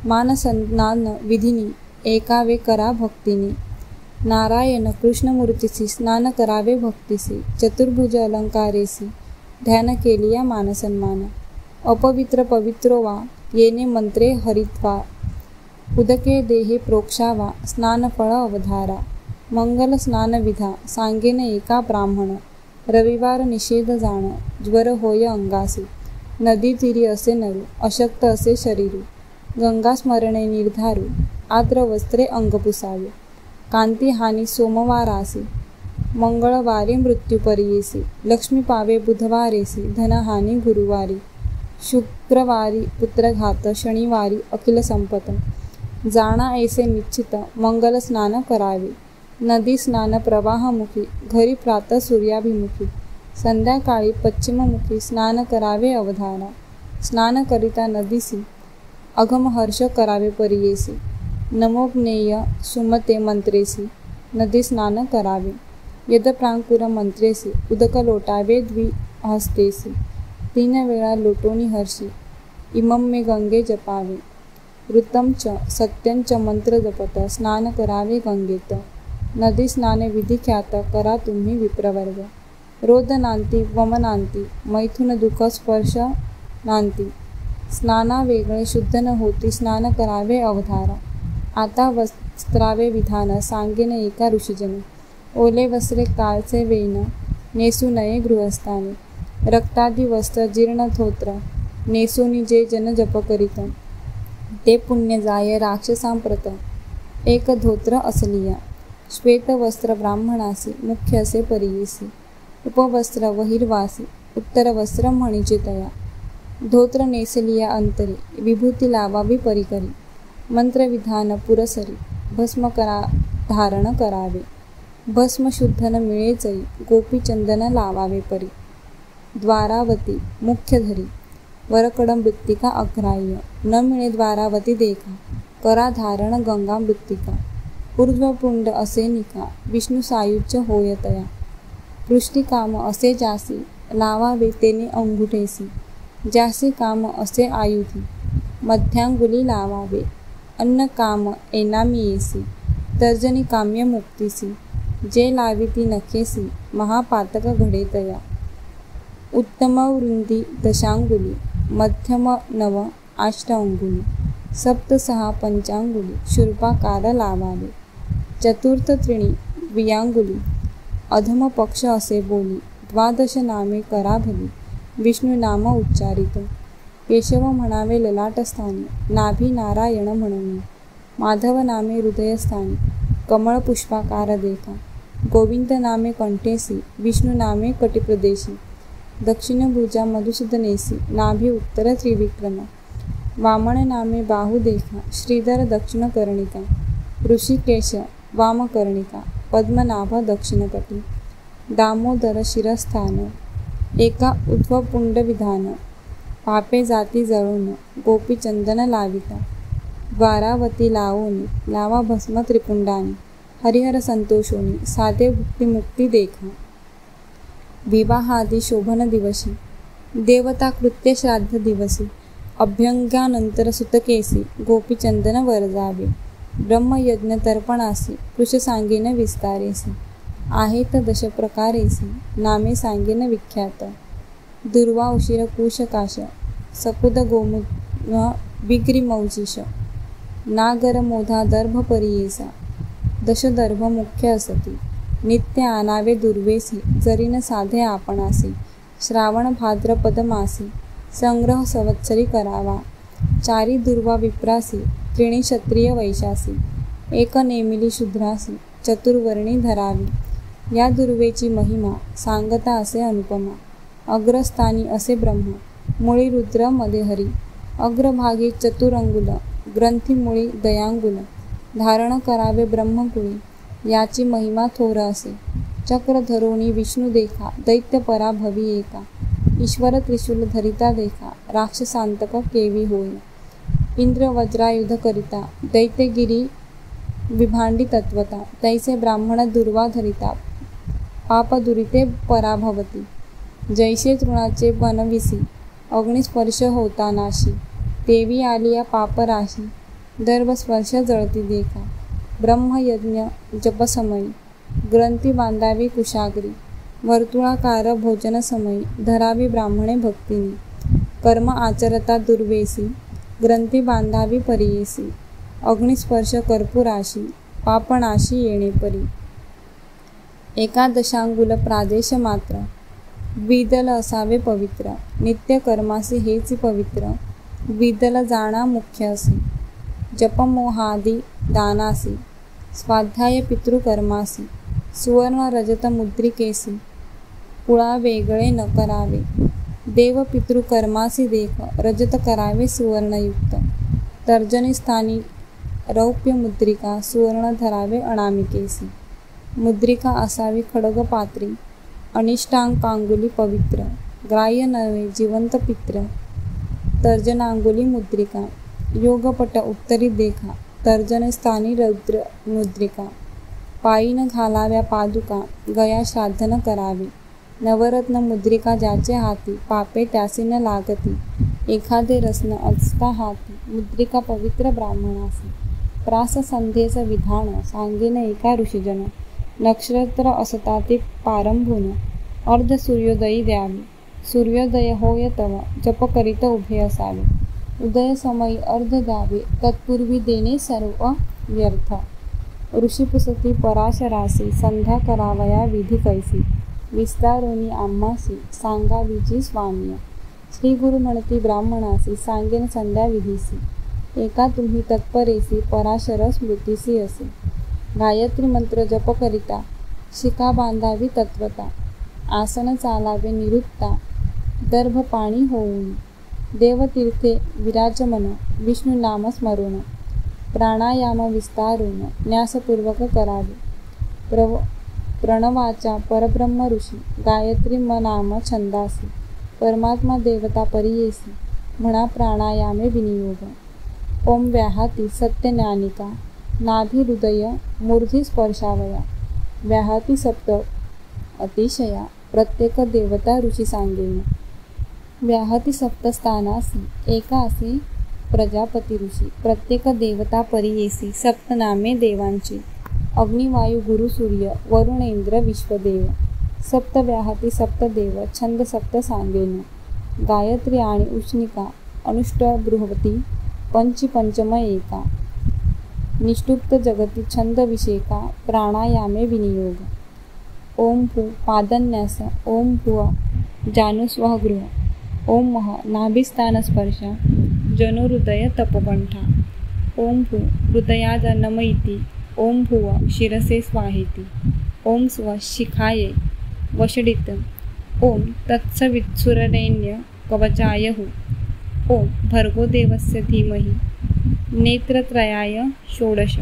मानसन्नान विधिनी, एकावे करा भक्तिनी. नारायण कृष्णमूर्तीसी, स्नान करावे भक्तीसी. चतुर्भुज अलंकारेसी, ध्यान केलिया मानसन्मान. अपवित्र पवित्रो वा, येणे मंत्रे हरित्वा. उदके देहे प्रोक्षावा, स्नानफळ अवधारा. मंगल स्नान विधा, सांगेन एका ब्राह्मण. रविवार निषेध जाण, ज्वर होय अंगासी. नदी तीरी असे नरू, अशक्त असे शरीरू. गंगा स्मरणे निर्धारू, आद्र वस्त्रे अंग पुसावे. कांती हानी सोमवारासी, मंगळवारी मृत्युपरियेसी. लक्ष्मी पावे बुधवारेसी, धनहानी गुरुवारी. शुक्रवारी पुत्रघात, शनिवारी अखिल संपत. जाणा ऐसे निश्चित, मंगल स्नान करावे. नदी स्नान प्रवाहमुखी, घरी प्रातः सूर्याभिमुखी. संध्याकाळी पश्चिममुखी, स्नान करावे अवधारा. स्नान करिता नदीसी, अघम हर्ष करावे परियेसी. नमोज्ञेय सुमते मंत्रेसी, नदी स्नान करावे. यदप्रांकुर मंत्रेसी, उदक लोटावे द्विहस्तेसी. 3 वेळा लोटोनी हर्षी, इमं मे गंगे जपावे. ऋतं च सत्यं च मंत्र जपत, स्नान करावे गंगेत. नदी स्नाने विधी ख्यात, करा तुम्ही विप्रवर्ग. रोदनांती वमनांती, मैथुन दुःख स्पर्श नांती. स्नाना वेगळे शुद्ध न होती, स्नान करावे अवधारा. आता वस्त्रावे विधान, सांगेन एका ऋषीजन. ओले वस्त्रे काळचे वेन, नेसू नये गृहस्थाने. रक्तादी वस्त्र जीर्ण धोत्र, नेसोनी जे जन जप करीत. ते पुण्य जाय राक्षसांप्रत, एक धोत्र असलिया, श्वेतवस्त्र ब्राह्मणासी मुख्य असे परियेसी, उपवस्त्र बहिर्वासी, उत्तरवस्त्र म्हणीचे तया, धोत्र नेसलिया अंतरी, विभूती लावावी परिकरी, मंत्रविधान पुरसरी, भस्म धारण करावे, भस्म शुद्धन मिळे चई, गोपी चंदन लावावे परी, द्वारावती मुख्य धरी, वरकड मृत्तिका अग्राह्य, न मिळे द्वारावती देखा, करा धारण गंगा मृत्तिका, ऊर्ध्वपुंड असे निका, विष्णू सायुज्य होय तया, पृष्ठी काम असे जासी, लावावे तेने अंगुठेसी, जासी काम असे आयुधी, मध्यांगुली लावावे, अन्न काम एनामी येसी, तर्जनी काम्य मुक्तीसी, जे लाविती नखेसी, महापातक घडे तया, उत्तम वृंदी दशांगुली, मध्यम नव अष्टांगुली, सप्त सहा पंचांगुली, शूर्पाकार लावावे, चतुर्थ त्रिणी द्वियांगुली, अधम पक्ष असे बोली, द्वादश नामे करा भली, विष्णू नाम उच्चारित, केशव म्हणावे ललाटस्थानी, नाभी नारायण म्हणून, माधव नामे हृदयस्थानी, कमळ पुष्पाकार देखा, गोविंद नामे कंठेसी, विष्णू नामे कटिप्रदेशी, दक्षिण भुजा मधुसूदनेसी, नाभी उत्तर त्रिविक्रम, वामन नामे बाहू देखा, श्रीधर दक्षिण कर्णिका, ऋषिकेश वामकर्णिका, पद्मनाभ दक्षिणकटी, दामोदर शिरस्थान, एका उध्वपुंड विधान, पापे जाती जळून, गोपी चंदन लाविता, द्वारावती लावोनी, लावा भस्म त्रिपुंडानी, हरिहर संतोषोनी, साधे भुक्ती मुक्ती देखा, विवाहादी शोभन दिवशी, देवता कृत्य श्राद्ध दिवसी, अभ्यंगानंतर सुतकेसी, गोपी चंदन वरजावे, ब्रह्मयज्ञ तर्पणासी, कृश सांगेन विस्तारेसी, आहेत दश प्रकारेसी, नामे सांगेन विख्यात, दुर्वा उशीर कुशकाश, सकुद गोमुख विग्रीमौजिष, नागर मोधा दर्भ परियेसा, दशदर्भ मुख्य असती, नित्य आनावे दुर्वेसी, जरीन साधे आपणासी, श्रावण भाद्रपद मासी, संग्रह संवत्सरी करावा, चारी दुर्वा विप्रासी, त्रिणी क्षत्रिय वैशासी, एक नेमिली शूद्रासी, चतुर्वर्णी धरावी, या दुर्वेची महिमा सांगता असे अनुपमा, अग्रस्थानी असे ब्रह्म, मुळी रुद्र मध्ये हरी, अग्रभागी चतुरंगुल, ग्रंथीमुळी दयांगुल, धारण करावे ब्रह्मकुळी, याची महिमा थोर असे, चक्र धरोणी विष्णू देखा, दैत्य पराभवी एका, ईश्वर त्रिशूल धरिता देखा, राक्षसांतक केवी होय, इंद्र वज्रायुध करिता, दैत्यगिरी विभांडी तत्वता, तैसे ब्राह्मण दुर्वा धरिता, पाप दुरिते पराभवती, जैसे तृणाचे बनविसी, अग्निस्पर्श होता नाशी, तेवी आलिया पापराशी, दर्भस्पर्श जळती देखा, ब्रह्मयज्ञ जपसमयी, ग्रंथी बांधावी कुशाग्री, वर्तुळाकार भोजन समयी, धरावी ब्राह्मणे भक्तिनी, कर्म आचरता दुर्वेसी, ग्रंथी बांधावी परियेसी, अग्निस्पर्श कर्पूराशी, पापनाशी येणे परी, एकादशांगुल प्रादेश मात्र, द्विदल असावे पवित्र, नित्य कर्मासी हेच पवित्र, द्विदल जाणा मुख्य असे, जपमोहादी दानासी, स्वाध्याय पितृकर्मासी, सुवर्ण रजत मुद्रिकेसी, कुळा वेगळे न करावे, देव पितृकर्मासी देख, रजत करावे सुवर्णयुक्त, तर्जनी स्थानी रौप्य मुद्रिका, सुवर्ण धरावे अनामिकेसी, मुद्रिका असावी खडगपात्री, अनिष्टांकांगुली पवित्र, ग्राह्य नव्हे जिवंत पित्र, तर्जनांगुली मुद्रिका, योगपट उत्तरी देखा, तर्जन स्थानी रौद्र मुद्रिका, पायीन घालाव्या पादुका, गया श्राद्धन करावे, नवरत्न मुद्रिका ज्याचे हाती, पापे त्यासी न लागती, एखादे रत्न असता हाती, मुद्रिका पवित्र ब्राह्मणासी, प्रास संध्येच विधान, सांगेन एका ऋषीजन, नक्षत्र असता ते पारंभून, अर्ध सूर्योदयी द्यावी, सूर्योदय होय तव, जप करीत उभे असावे, उदय समयी अर्ध द्यावे, तत्पूर्वी देणे सर्व व्यर्थ, ऋषीपुसती पराशरासी, संध्या करावया विधी कैसी, विस्तारोनी आम्हासी, सांगावी जी स्वामीय, श्री गुरु म्हणती ब्राह्मणासी, सांगेन संध्या विधीसी, एका तुम्ही तत्परेसी पराशर स्मृतीसी असे. गायत्री मंत्र जप करिता शिखा बांधावी तत्वता. आसन चालावे निरुत्ता दर्भ पाणी होऊन. देवतीर्थे विराजमन विष्णू नाम स्मरून. प्राणायाम विस्तारून न्यासपूर्वक करावे. प्रणवाचा परब्रह्म ऋषी गायत्री नाम छंदासी. परमात्मा देवता परियेसी म्हणा प्राणायामे विनियोग. ओम व्याहाती सत्य ज्ञानिका नाभी हृदय मूर्धी स्पर्शावया. व्याहाती सप्त अतिशया प्रत्येक देवता ऋषी सांगेन. व्याहती सप्तस्थानासी एकासी प्रजापती ऋषी. प्रत्येक देवता परियेसी सप्तनामे देवांची. अग्निवायू गुरु सूर्य वरुणेंद्र विश्वदेव. सप्त व्याहती सप्तदेव छंद सप्त सांगेन. गायत्री आणि उष्णिका अनुष्ट बृहती पंचम एका. निष्ठुप्त जगती छंद विषेका प्राणायामे विनियोग. ओम भू पादन्यास. ओम भुव जानुस्वगृह. ओम मह नाभिस्थान स्पर्श जनोहृदय तपोकंठा. ओम भू हृदयादनम इति. ओम भुव शिरसे स्वाहेति. ओम स्व शिखाये वषडित. ओम तत्सवित्सुररेण्य कवचायहु. ओम भर्गोदेवस्य धीमहि नेत्रत्रयाय षोडश.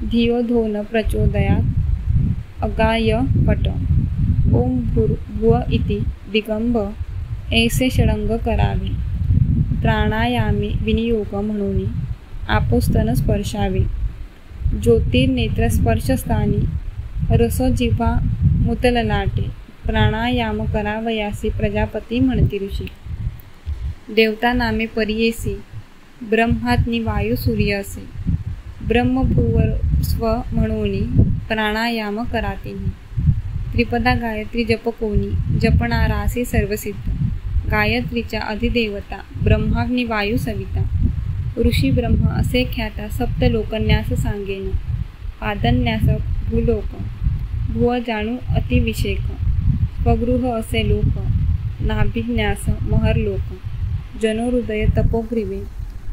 धियो धोन प्रचोदयात् अगाय पट. ओम भूर्भुव इति दिगंब ऐसे षडंग करावे. प्राणायामे विनियोग म्हणून आपोस्तन स्पर्शावे. ज्योतिर्नेत्रस्पर्शस्थानी रसजिव्हा मुतललाटे. प्राणायाम करावयासी प्रजापती म्हणती ऋषी. देवता नामे परियेसी ब्रह्मात्नी वायू सूर्य असे. ब्रह्मभुवर स्व म्हणून प्राणायाम करातीनी. त्रिपदा गायत्री जप कोणी जपणारासे सर्वसिद्ध. गायत्रीच्या अधिदेवता ब्रह्माग्नी वायू सविता. ऋषी ब्रह्म असे ख्याता सप्त लोकन्यास सांगेन. पादन्यास भूलोक. भुव जाणू अतिविषेक. स्वगृह असे लोक. नाभिन्यास महरलोक. जनोहृदय तपोग्रीवे.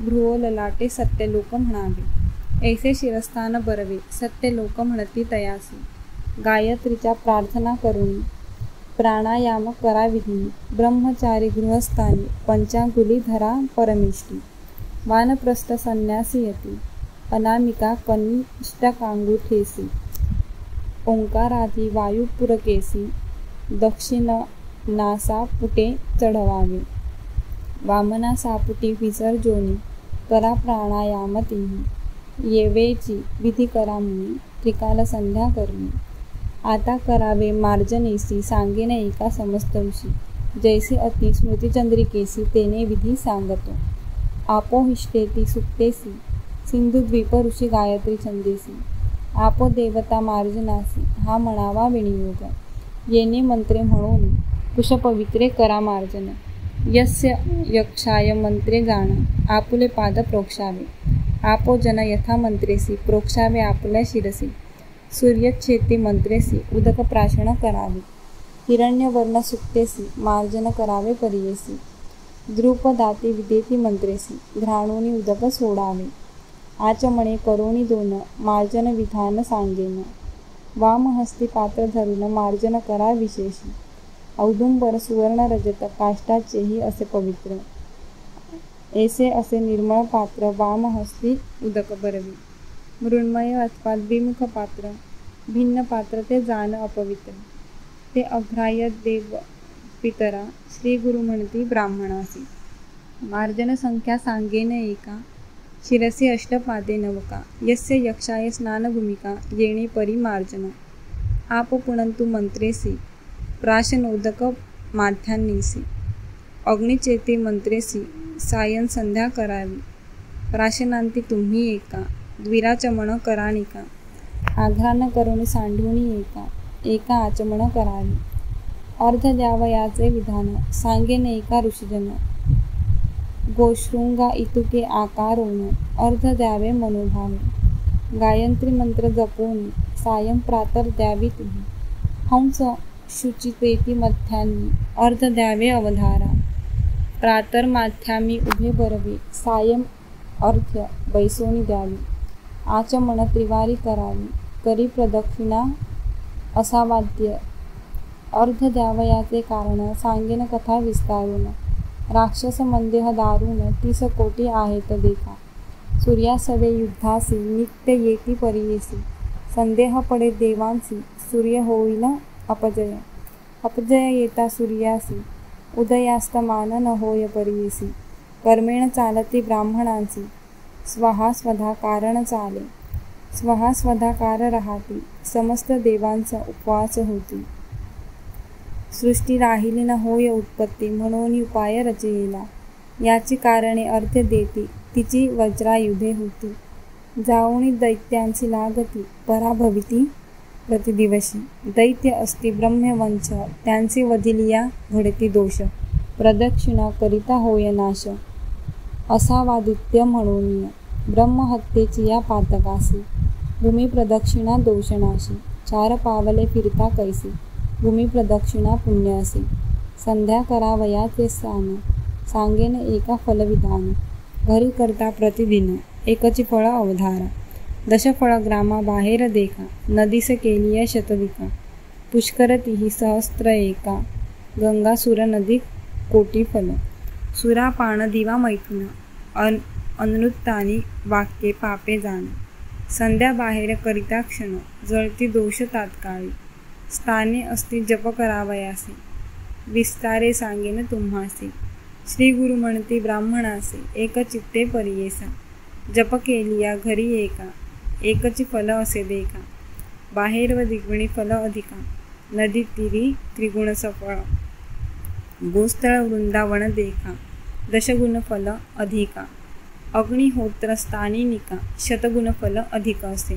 भ्रुव ललाटे सत्यलोक म्हणावे. ऐसे शिरस्थान बरवे सत्यलोक म्हणती तयासी. गायत्रीच्या प्रार्थना करून प्राणायाम कराविधी. ब्रह्मचारी गृहस्थानी पंचांगुली धरा परमेष्टी. वानप्रस्थ संन्यासी यती. अनामिका कनिष्ठकांगुठेसी. ओंकाराधी वायुपुरकेसी. दक्षिण नासा पुटे चढवावे. वामना सापुटी विसर्जोनी. करा प्राणायाम तिन्ही. येवेची विधी करा मुनी. त्रिकाल संध्या करणी. आता करावे मार्जनेसी. सांगेन एका समस्त ऋषी. जैसे अति स्मृतिचंद्रिकेसी तेने विधी सांगतो. आपोहिष्ठेती सुक्तेसी. सिंधुद्वीप ऋषी गायत्री छंदेसी. आपो देवता मार्जनासी. हा म्हणावा विनियोग. येणे मंत्रे म्हणून कुशपवित्रे करा मार्जन. यस्य यक्षाय मंत्रे गाण. आपुले पाद प्रोक्षावे. आपो जन यथा मंत्रेसी. प्रोक्षावे आपुल्या शिरसी. सूर्यच्छेती मंत्रेसी. उदक प्राशन करावे. हिरण्यवर्ण सुक्तेसी. मार्जन करावे परियेसी. द्रुपदाती विदेती मंत्रेसी. घ्राणोनी उदक सोडावे. आचमणे करोनी दोन. मार्जन विधान सांगेन. वामहस्ती पात्र धरून मार्जन करा विशेषी. औदुंबर सुवर्ण रजत काष्टाचेही असे पवित्र. ऐसे असे निर्मळ पात्र वामहस्ती उदक बरवी. मृण्मय अथवा द्विमुख पात्र. भिन्न पात्र ते जाण अपवित्र. ते अग्राह्य देव पितरा. श्री गुरु म्हणती ब्राह्मणासी. मार्जन संख्या सांगेन एका. शिरसी अष्टपादे नवका. यस्य यक्षाय स्नानभूमिका. येणे परी मार्जन. आप पुणंतु मंत्रेसी. प्राशनोदक माध्यान्नीसी. अग्निचेते मंत्रेसी. सायन संध्या करावी. प्राशनांती तुम्ही एका. द्विराचमण करानिका. आघ्राण करुणी सांडूनी एका. एका आचमण करावी. अर्ध द्यावयाचे विधान. सांगेन एका ऋषीजन. गोशृंगा इतुके आकारोन. अर्ध द्यावे मनोभावे. गायत्री मंत्र जपोनी. सायं प्रातर द्यावी तुम्ही. हंस शुचितेती मध्यान्नी. अर्ध द्यावे अवधारा. प्रातर माध्यामी उभे बरवे. सायं अर्घ्य बैसोनी द्यावी, आचमन त्रिवारी करावी, करी प्रदक्षिणा असावाद्य, अर्घ द्यावयाचे कारण सांगेन कथा विस्तारून, राक्षस मंदेह दारुण 30 कोटी आहेत देखा, सूर्यासवे युद्धासी नित्य येती परियेसी, संदेह पडे देवांसी सूर्य होईल अपजय, अपजय येता सूर्यासी उदयास्तमान न होय परियेसी, कर्मेण चालती ब्राह्मणांची स्वहा स्वधा कारण चाले, स्वहा स्वधाकार राहती समस्त देवांचा उपवास होती, सृष्टी राहिली न होय उत्पत्ती म्हणून उपाय रचयेला, याची कारणे अर्थ देती तिची वज्रायुधे होती, जाऊनी दैत्यांची लागती पराभविती प्रतिदिवशी, दैत्य असती ब्रह्मवंश त्यांची वधिलिया घडती दोष, प्रदक्षिणा करिता होय नाश असावादित्य म्हणून, ब्रह्महत्येची या पातकासी भूमी प्रदक्षिणा दोषनाशी, 4 पावले फिरता कैसी भूमी प्रदक्षिणा पुण्यासी, संध्या करावयाचे स्थान सांगेन एका फलविधान, घरी करता प्रतिदिन एकची फळ अवधारा, 10 फळ ग्रामा बाहेर देखा, नदीस केलिया शतविका, पुष्करतीही सहस्त्र एका, गंगासुर नदी कोटी फल, सुरा पान दिवा मैथुन अनृत्तानी वाक्ये पापे जाण, संध्या बाहेर करिता क्षण जळती दोष तात्काळी, स्थाने असती जप करावयासी विस्तारे सांगेन तुम्हासी, श्री गुरु म्हणती ब्राह्मणासी एक चित्ते परियेसा, जप केलिया घरी एका एकची फल असे देखा, बाहेर व द्विगुणी फल अधिका, नदी तीरी त्रिगुण सफळ, गोस्थळ वृंदावन देखा 10 गुण फल अधिका, अग्निहोत्र स्थानी निका 100 फल अधिक असे,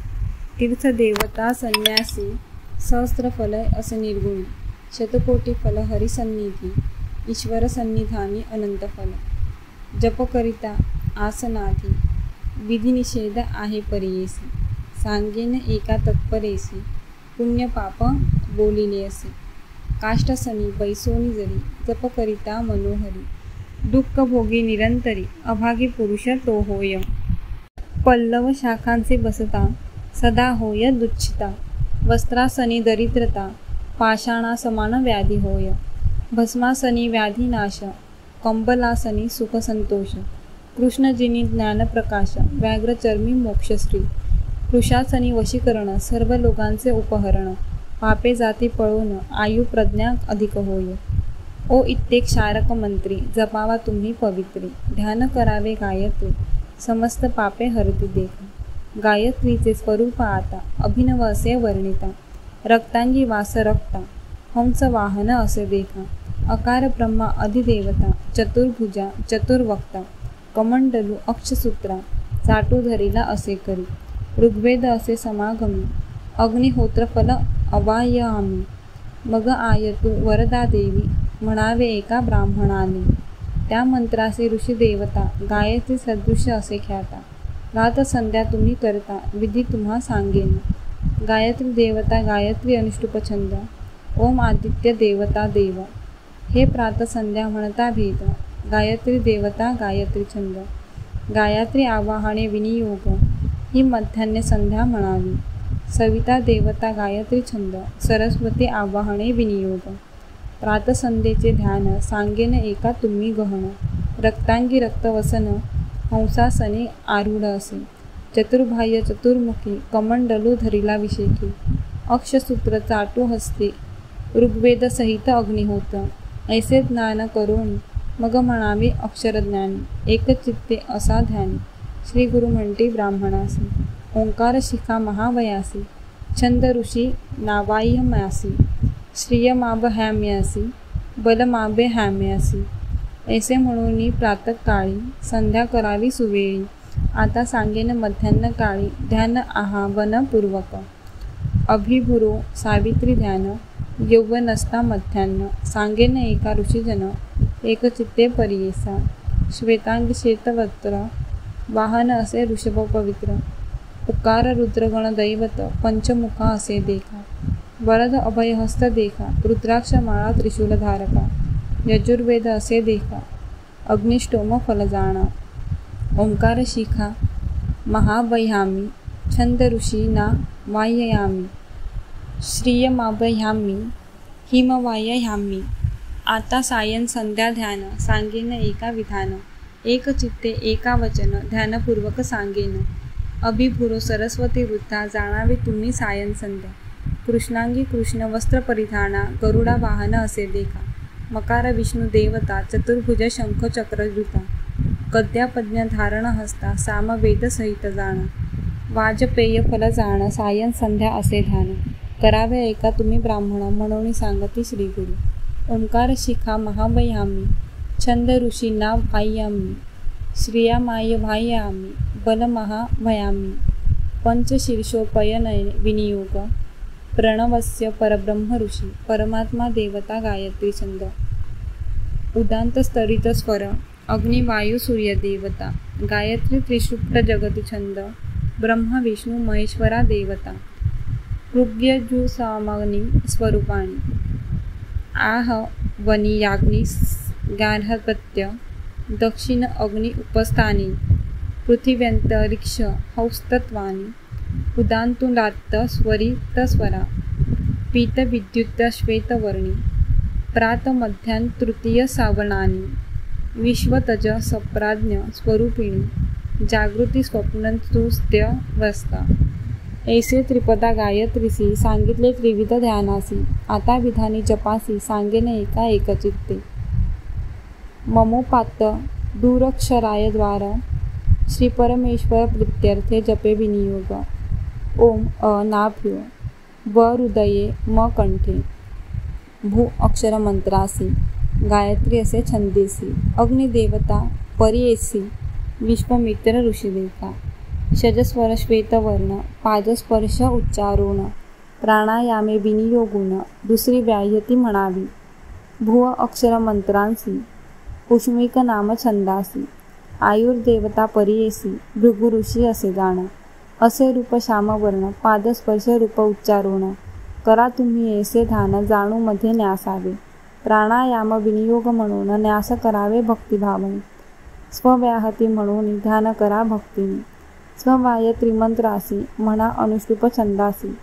तीर्थ देवता संन्यासी सहस्त्र फल असे निर्गुणी, 100 फल हरिसन्निधी ईश्वर सन्निधानी अनंत फल, जप करिता आसनाधी विधिनिषेध आहे परियेसी, सांगेन एका तत्परेसी पुण्य पाप बोलिले असे, काष्टसनी बैसोनी जरी जप करिता मनोहरी, दुःख भोगी निरंतरी अभागी पुरुष तो होय, पल्लव शाखांचे बसता सदा होय दुच्छिता, वस्त्रासनी दरिद्रता पाषाणा समान व्याधी होय, भस्मासनी व्याधीनाश कंबलासनी सुख संतोष, कृष्णजिनी ज्ञानप्रकाश व्याघ्रचर्मी मोक्षश्री, कृशासनी वशीकरण सर्व लोकांचे उपहरण, पापे जाती पळून आयु प्रज्ञा अधिक होय, ओ इत्येक क्षारक मंत्री जपावा तुम्ही पवित्री, ध्यान करावे गायत्री समस्त पापे हरती देखा, गायत्रीचे स्वरूप आता अभिनव असे वर्णिता, रक्तांगी वास रक्ता हंस वाहन असे देखा, अकार ब्रह्मा अधिदेवता चतुर्भुजा चतुर्वक्ता, कमंडलू अक्षसूत्रा चाटू धरिला असे करी, ऋग्वेद असे समागमी अग्निहोत्र फल अवाययामी, मग आयतु वरदा देवी म्हणावे एका ब्राह्मणाने, त्या मंत्राचे ऋषी देवता गायत्री सदृश्य असे ख्याता, रात संध्या तुम्ही करता विधी तुम्हा सांगेन, गायत्री देवता गायत्री अनुष्टुप छंद, ओम आदित्य देवता देव, हे प्रात संध्या म्हणता भेद, गायत्री देवता गायत्री छंद, गायत्री आवाहने विनियोग ही मध्यान्ह संध्या म्हणावी, सविता देवता गायत्री छंद, सरस्वती आवाहने विनियोग, प्रातसंध्येचे ध्यान सांगेन एका तुम्ही गहन, रक्तांगी रक्तवसन हंसासने आरूढ असे, चतुर्बाह्य चतुर्मुखी कमंडलू धरिला विशेखी, अक्षसूत्र चाटू हस्ते ऋग्वेद सहित अग्निहोत्र, ऐसे ज्ञान करोनी मग म्हणावे अक्षरज्ञानी, एकचित्ते असा ध्यानी, श्री गुरु म्हणते ब्राह्मणासी, ओंकार शिखा महावयासी, छंद ऋषी नावाह्यम्यासी, श्रियमावह्याम्यासी बलमाभ्याम्यासी, ऐसे म्हणून प्रातःकाळी संध्या करावी सुवेळी, आता सांगेन मध्यान्ह काळी ध्यान आहावनपूर्वक, अभिभुरो सावित्री ध्यान यौवनस्था मध्यान्ह, सांगेन एका ऋषीजन एकचित्ते परियेसा, श्वेतांग श्वेतवस्त्र वाहन असे ऋषभ पवित्र, उकार रुद्रगण दैवत पंचमुखा असे देखा, वरद अभयहस्त देखा, रुद्राक्ष माळा त्रिशूल धारका, यजुर्वेद असे देखा, अग्निष्टोम फल जाणा, ओंकार शिखा महावह्यामी छंद ऋषी ना वाह्यामी श्रियमावह्यामी हिमवाह्यामी। आता सायं संध्या ध्यान सांगेन एका विधान, एक चित्ते एका वचन ध्यानपूर्वक सांगेन। अभिभूरो सरस्वती वृद्धा जाणावे तुम्ही सायं संध्या। कृष्णांगी कृष्ण वस्त्र परिधाना गरुडा वाहन असे देखा। मकार विष्णू देवता चतुर्भुज शंख चक्र धृता। कद्यापज्ञ धारण हस्ता सामवेद सहित जाण। वाजपेय फल जाण सायं संध्या असे ध्यान। करावे ऐका तुम्ही ब्राह्मण म्हणून सांगती श्रीगुरु। ओंकार शिखा महावह्यामी छंद ऋषी नाव वाह्यामी श्रियामाय वाह्यामी बलमहावह्यामी। पंचशीर्षोपयन विनियोग प्रणवस्य परब्रह्म ऋषी परमात्मा देवता गायत्री छंद। उदांत स्तरित स्वर अग्नि वायू सूर्य देवता। गायत्री त्रिशुप्त जगती छंद ब्रह्मा विष्णू महेश्वरा देवता। ऋग्यजुसामग्नि स्वरूपाणि आह वनी याग्नि गार्हपत्य दक्षिण अग्नि उपस्थानी पृथिव्यंतरिक्ष हौस्तत्वानि। उदांतुलात्त स्वरित स्वरा पीत विद्युत श्वेतवर्णी। प्रात मध्यान तृतीय सावनानी विश्वतज सप्राज्ञ स्वरूपिणी। जागृती स्वप्न सुस्त्य वस्था। ऐसे त्रिपदा गायत्रीसी सांगितले त्रिविध ध्यानासी। आता विधानी जपासी सांगेन एका एकचित्ते। ममोपात्त दूरक्षराय द्वार श्री परमेश्वर प्रीत्यर्थे जपे विनियोग। ओम अ नाभ्यो व हृदये म कंठे। भू अक्षर मंत्रासी गायत्री असे छंदेसी। अग्निदेवता परियेसी विश्वमित्र ऋषी देखा। षजस्वर श्वेतवर्ण पादस्पर्श उच्चारोण। प्राणायामे विनियोगुण दुसरी व्याह्यती म्हणावी। भुव अक्षर मंत्रांसी पुष्मिक नाम छंदासी। आयुर्देवता परियेसी भृगु ऋषी असे जाण। असे रूप श्यामवर्ण पादस्पर्श रूप उच्चारोण। करा तुम्ही ऐसे ध्यान जाणू मध्ये न्यासावे। प्राणायाम विनियोग म्हणून न्यास करावे भक्तिभावने। स्वव्याहती म्हणून ध्यान करा भक्तीने। स्ववाय त्रिमंत्रासी म्हणा अनुष्टुप छंदासी।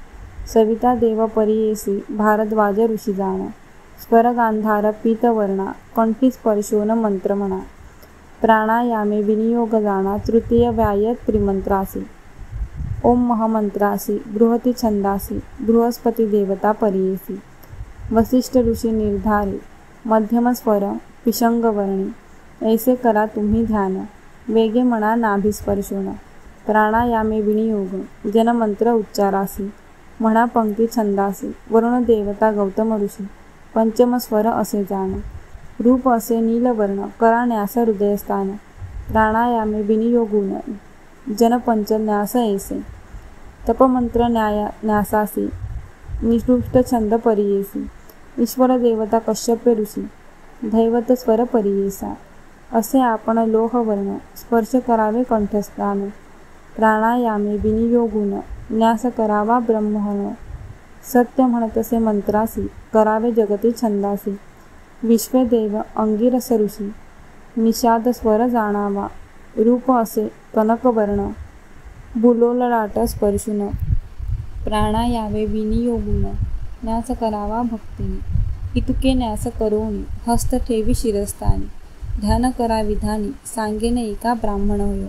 सविता देव परियेसी भारद्वाज ऋषी जाण। स्वर गांधार पीतवर्णा कंठी स्पर्शोन मंत्र म्हणा। प्राणायामे विनियोग जाणा तृतीय व्याय त्रिमंत्रासी। ओम महमंत्रासी बृहती छंदासी बृहस्पती देवता परियेसी। वसिष्ठ ऋषी निर्धारे मध्यम स्वर पिशंगवर्णी। ऐसे करा तुम्ही ध्यान वेगे म्हणा नाभिस्पर्शोन। प्राणायामे विनियोग जनमंत्र उच्चारासी म्हणा पंक्ती छंदासी। वरुण देवता गौतम ऋषी पंचम स्वर असे जाण। रूप असे नीलवर्ण करा न्यास हृदयस्थान। प्राणायामे विनियोगुण जनपंच न्यास ऐसे। तपमंत्र न्यासासी निष्ठुष्ट छंद परियेसी। ईश्वर देवता कश्यप ऋषी दैवत स्वर परियेसा। असे आपण लोहवर्ण स्पर्श करावे कंठस्थान। प्राणायामे विनियोगुण न्यास करावा ब्रह्मण। सत्य म्हणतसे मंत्रासी करावे जगती छंदासी। विश्वदेव अंगिरस ऋषी निषाद स्वर जाणावा। रूप असे कनकवर्ण बुलोललाट स्पर्शुन। प्राणायामे विनियोगुण न्यास करावा भक्तीने। इतके न्यास करोनी हस्त ठेवी शिरस्थानी। ध्यान करा विधानी सांगेन एका ब्राह्मण होय।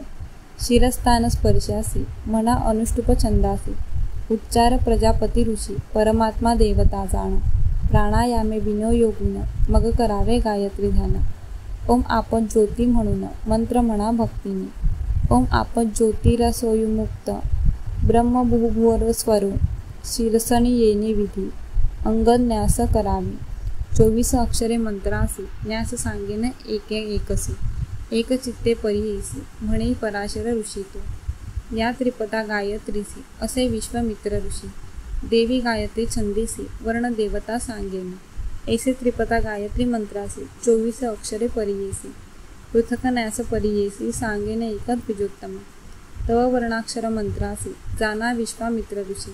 शिरस्थान स्पर्शासी म्हणा अनुष्टुप छंदासी। उच्चार प्रजापती ऋषी परमात्मा देवता जाण। प्राणायामे विनियोगुण मग करावे गायत्री ध्यान। ओम आपण ज्योती म्हणून मंत्र म्हणा भक्तीने। ओम आपण ज्योतिरसोयुमुक्त ब्रह्मभुभुवर स्वरू शिरसनी येणे विधी। अंगन्यास करावी 24 अक्षरे मंत्रासी। न्यास सांगेन एके एकसी। एक चित्ते परियेसी म्हणे पराशर ऋषी तो। या त्रिपदा गायत्रीसी असे विश्वमित्र ऋषी। देवी गायत्री छंदेसी वर्ण देवता सांगेन। ऐसे त्रिपदा गायत्री मंत्रासी 24 अक्षरे परियेसी। पृथक न्यास परियेसी सांगेन एक द्विजोत्तम। तव वर्णाक्षर मंत्रासी जाना विश्वामित्र ऋषी।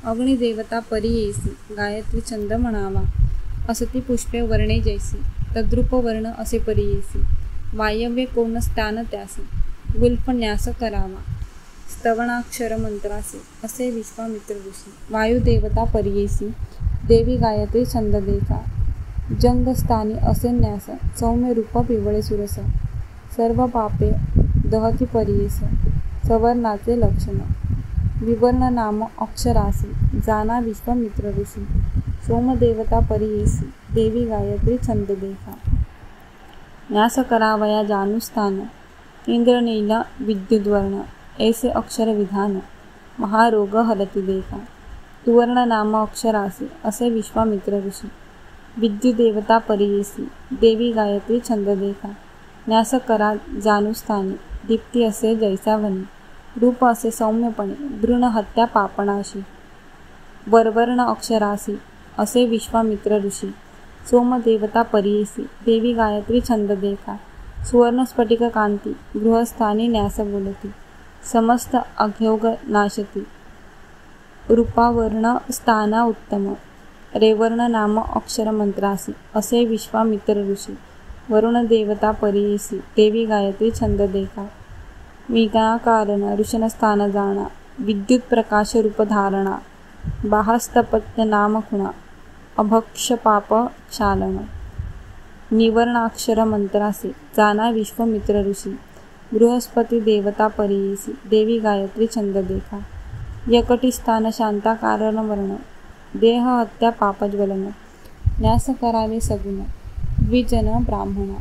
अग्निदेवता परियेसी गायत्री छंद म्हणावा। असती पुष्पे वर्णे जैसी तद्रूप वर्ण असे परियेसी। वायव्य कोण स्थान त्यासी गुल्फ न्यास करावा स्तवनाक्षर मंत्रासी असे विश्वामित्र ऋषी. वायुदेवता परियेसी देवी गायत्री छंद देखा. जंगस्थानी असे न्यास सौम्य रूप पिवळे सुरस. सर्व पापे दहती परियेस सवर्णाचे लक्षण. विवर्ण नाम अक्षरासी जाना विश्वामित्र ऋषी. सोमदेवता परियेसी देवी गायत्री छंद देखा. न्यास करावया जानुस्थान इंद्रनील विद्युद्वर्ण. ऐसे अक्षर विधान महारोग हरती देखा. तुवर्ण नाम अक्षरासी असे विश्वामित्र ऋषी. विद्युदेवता परियेसी देवी गायत्री छंद देखा. न्यास करा जानुस्थानी दीप्ती असे जैसावनी. रूप असे सौम्यपणे भ्रूण हत्या पापनाशी. वरवर्ण अक्षरासी असे विश्वामित्र ऋषी. सोमदेवता परियेसी देवी गायत्री छंद देखा. सुवर्ण स्फटिक कांती गृहस्थानी न्यास बोलती. समस्त अघोग नाशती रूपावर्ण स्थाना उत्तम. रेवर्ण नाम अक्षर मंत्रासी असे विश्वामित्र ऋषी. वरुण देवता परियेसी देवी गायत्री छंद देखा. विज्ञाकारण ऋषण स्थान जाणा. विद्युत प्रकाश रूप धारणा. बाहस्तपत्य नाम खुणा. अभक्ष पाप क्षालन. निवर्णाक्षर मंत्रासी जाना विश्वामित्र ऋषी. बृहस्पती देवता परियेसी देवी गायत्री छंद देखा. यकटी स्थान शांता कारण वर्ण. देह हत्या पापज्वलन. न्यास करावे सगुण द्विजन ब्राह्मणा.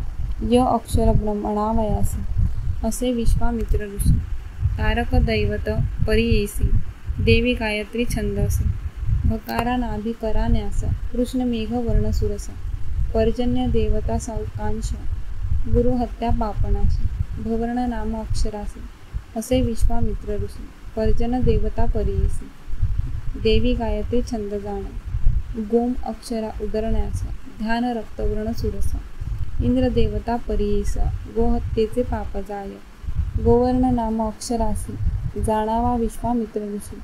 य अक्षर ब्रह्मणावयासी असे विश्वामित्र ऋषी. तारक दैवत परियेसी देवी गायत्री छंद असे. भकारा नाभी करा न्यास कृष्ण मेघ वर्ण सुरस. पर्जन्य देवता सौकांश गुरु हत्या पापनाशी. भवर्ण नाम अक्षरासी असे विश्वामित्र ऋषी. पर्जन देवता परियेसी देवी गायत्री छंद जाण. गोम अक्षरा उदरण्यास ध्यान रक्तवर्ण सुरस. इंद्र देवता परियेस गोहत्येचे पाप जाय. गोवर्ण नाम अक्षरासी जाणावा विश्वामित्र ऋषी.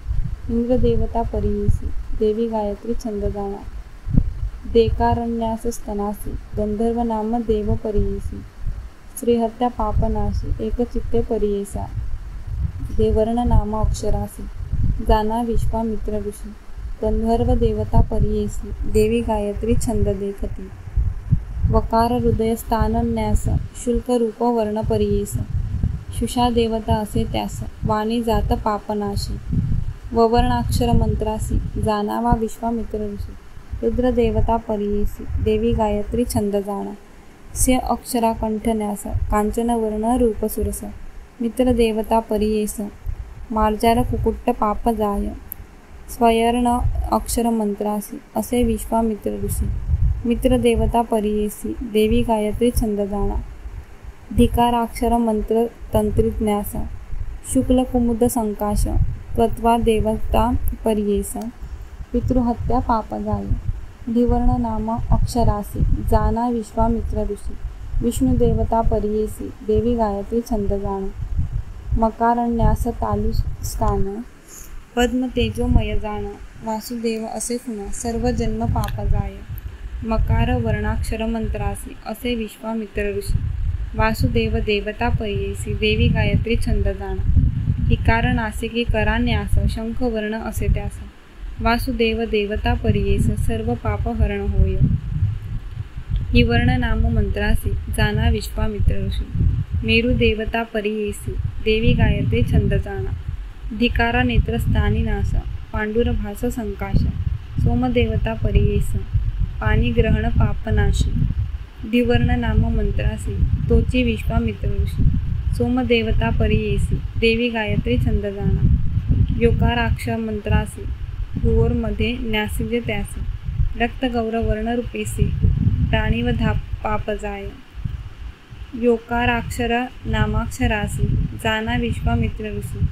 इंद्र देवता परियेसी देवी गायत्री छंद जाणा. देकारण्यास स्तनासी गंधर्व नाम देव परियेसी. श्रीहत्या पापनाशी एकचित्ते परियेसा. देवर्ण नाम अक्षरासी जाना विश्वामित्र ऋषी. गंधर्व देवता परियेसी देवी गायत्री छंद देखती. वकार हृदय स्थान न्यास शुल्क रूप वर्ण परियेस. शुषा देवता असे त्यास वाणी जात पापनाशी. ववर्णाक्षर मंत्रासी जानावा विश्वामित्र ऋषी. रुद्र देवता परियेसी देवी गायत्री छंद जाणा. स्य अक्षरा कंठ न्यास कांचन वर्ण रूप सुरस. मित्र देवता परियेस मार्जार कुकुट्ट पाप जाय. स्वयर्ण अक्षर मंत्रासी असे विश्वामित्र ऋषी. मित्र देवता परियेसी देवी गायत्री छंद जाणा. धिकाराक्षर मंत्र तंत्रित न्यास. शुक्ल कुमुद संकाश त्वत्वा देवता परियेस. पितृहत्या पाप जाय. धिवर्ण नाम अक्षरासी जाना विश्वामित्र ऋषी. विष्णु देवता परियेसी देवी गायत्री छंद जाणा. मकारण्यास तालु स्थान पद्म तेजोमय जाण. वासुदेव असे खुणा सर्व जन्म पाप जाय. मकार वर्णाक्षर मंत्रासी असे विश्वामित्र ऋषी. वासुदेव देवता परियेसी देवी गायत्री छंद जाणा. इकार नासिकी करा न्यास शंख वर्ण असे त्यास. वासुदेव देवता परियेस सर्व पाप हरण होय. ही वर्ण नाम मंत्रासी जाना विश्वामित्र ऋषी. मेरू देवता परियेसी देवी गायत्री छंद जाणा. धिकारा नेत्रस्थानी नास पांडुरभास संकाश. सोमदेवता परियेस पाणी ग्रहण पापनाशी. द्विवर्ण नाम मंत्रासी तोची विश्वामित्र ऋषी. सोमदेवता परियेसी देवी गायत्री छंद जाणा. योकाराक्षर मंत्रासी भुवोरमध्ये न्यासिजे त्यासी. रक्तगौर वर्ण रूपेसी प्राणीव पाप जाय. योकाराक्षर नामाक्षरासी जाना विश्वामित्र ऋषी.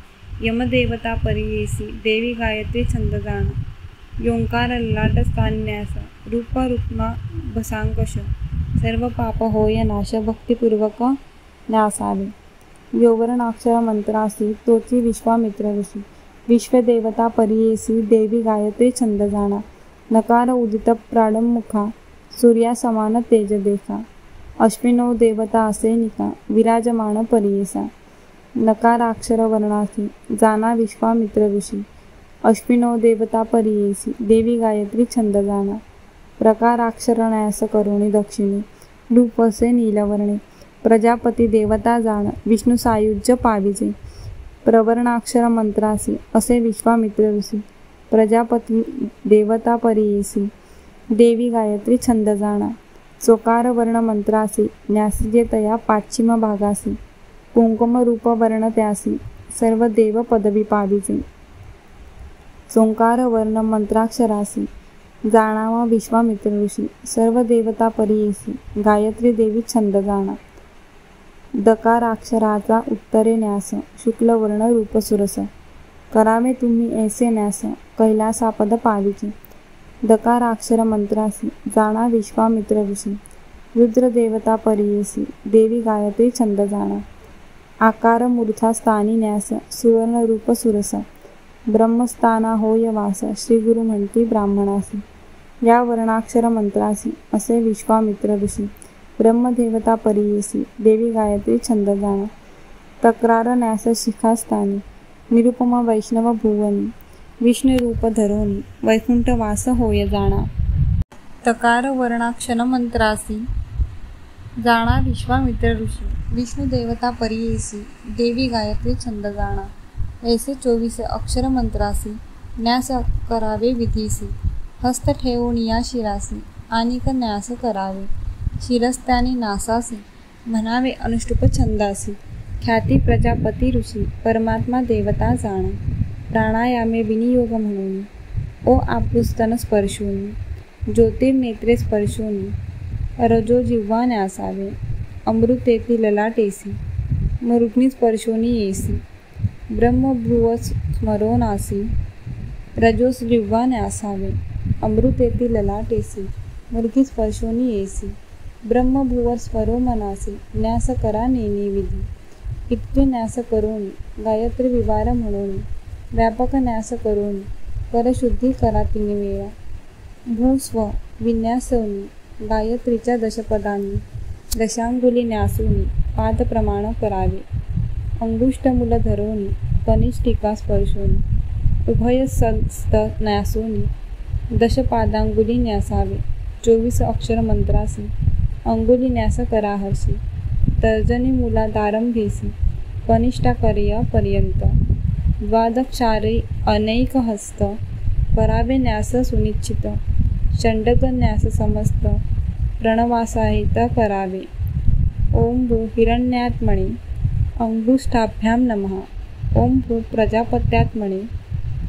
यमदेवता परियेसी देवी गायत्री छंद जाणा. योंकार ललाटस्थान्यास रूप रुक्मा भसांकश. सर्व पाप होय नाश भक्तिपूर्वक न्यासावे. योवर्णाक्षर मंत्रासी तोची विश्वामित्र ऋषी. विश्वदेवता परियेसी देवी गायत्री छंद जाणा. नकार उदित प्राणमुखा सूर्या समान तेज देखा. अश्विनो देवता असे निका विराजमान परियेसा. नकाराक्षर वर्णासी जाणा विश्वामित्र ऋषी. अश्विनो देवता परियेसी देवी गायत्री छंद जाणा. प्रकाराक्षर न्यास करुणी दक्षिणी रूप असे नीलवर्णे. प्रजापती देवता जाण विष्णू सायुज्य पाविजे. प्रवर्णाक्षर मंत्रासी असे विश्वामित्र ऋषी. प्रजापती देवता परियेसी देवी गायत्री छंद जाणा. चोकार वर्ण मंत्रासी न्यासिजे तया पाश्चिम भागासी. कुंकुम रूप वर्ण त्यासी सर्व देव पदवी पाविजे. चोंकार वर्ण मंत्राक्षरासी जाणावा विश्वामित्र ऋषी. सर्व देवता परियेसी गायत्री देवी छंद जाणा. दकाराक्षराचा उत्तरे न्यास शुक्ल वर्ण रूप सुरस. करावे तुम्ही ऐसे न्यास कैलासापद पाविजे. दकाराक्षर मंत्रासी जाणा विश्वामित्र ऋषी. रुद्र देवता परियेसी देवी गायत्री छंद जाणा. आकार मूर्धा स्थानी न्यास सुवर्ण रूप सुरस. ब्रह्मस्थाना होय वास श्रीगुरु म्हणती ब्राह्मणासी. या वर्णाक्षर मंत्रासी असे विश्वामित्र ऋषी. ब्रह्मदेवता परियेसी देवी गायत्री छंद जाणा. तक्रार न्यास शिखास्थानी निरुपम वैष्णव भुवनी. विष्णु रूप धरोनी वैकुंठ वास होय जाणा. तकार वर्णाक्षर मंत्रासी जाणा विश्वामित्र ऋषी. विष्णु देवता परियेसी देवी गायत्री छंद जाणा. ऐसे 24 अक्षर मंत्रासी न्यास करावे विधीसी. हस्त ठेवून या शिरासी आनिक न्यास करावे. शिरस्त्यानी नासासी म्हणावे अनुष्टुप छंदासी. ख्याती प्रजापती ऋषी परमात्मा देवता जाणा. प्राणायामे विनियोग म्हणून ओ आपुस्तन स्पर्शूनी. ज्योतिर्नेत्रे स्पर्शूनी रजो जिव्हा न्यासावे. अमृतेती ललाटेसी मृग्नी स्पर्शोनी येसी. ब्रह्मभ्रुव स्मरोनासी रजोस जिव्हा न्यासावे. अमृतेती ललाटेसी मृगी स्पर्शोनी येसी. ब्रह्मभुवर स्वरो मनासी न्यास करा नेनी विधी. इतके न्यास करोनी गायत्री विवार म्हणून. व्यापक न्यास करोनी कर शुद्धी करा तिने वेळा. भूस्व विन्यासोनी गायत्रीच्या दशपदांनी. दशांगुली न्यासोनी पाद प्रमाण करावे. अंगुष्ठमूल धरोनी कनिष्ठिका स्पर्शोनी. उभयसस्त न्यासोनी दशपादांगुली न्यासावे. 24 अक्षर मंत्रासी अंगुली न्यास करा हर्षी. तर्जनी मूला दारंभेसी कनिष्ठा करया पर्यंत. द्वादक्षारी अनैक हस्त करावे न्यास सुनिश्चित. षण्डग न्यास समस्त प्रणवासाहित करावे. ओम भू हिरण्यात्मने अंगुष्ठाभ्याम नमः. ओम भू प्रजापत्यात्मने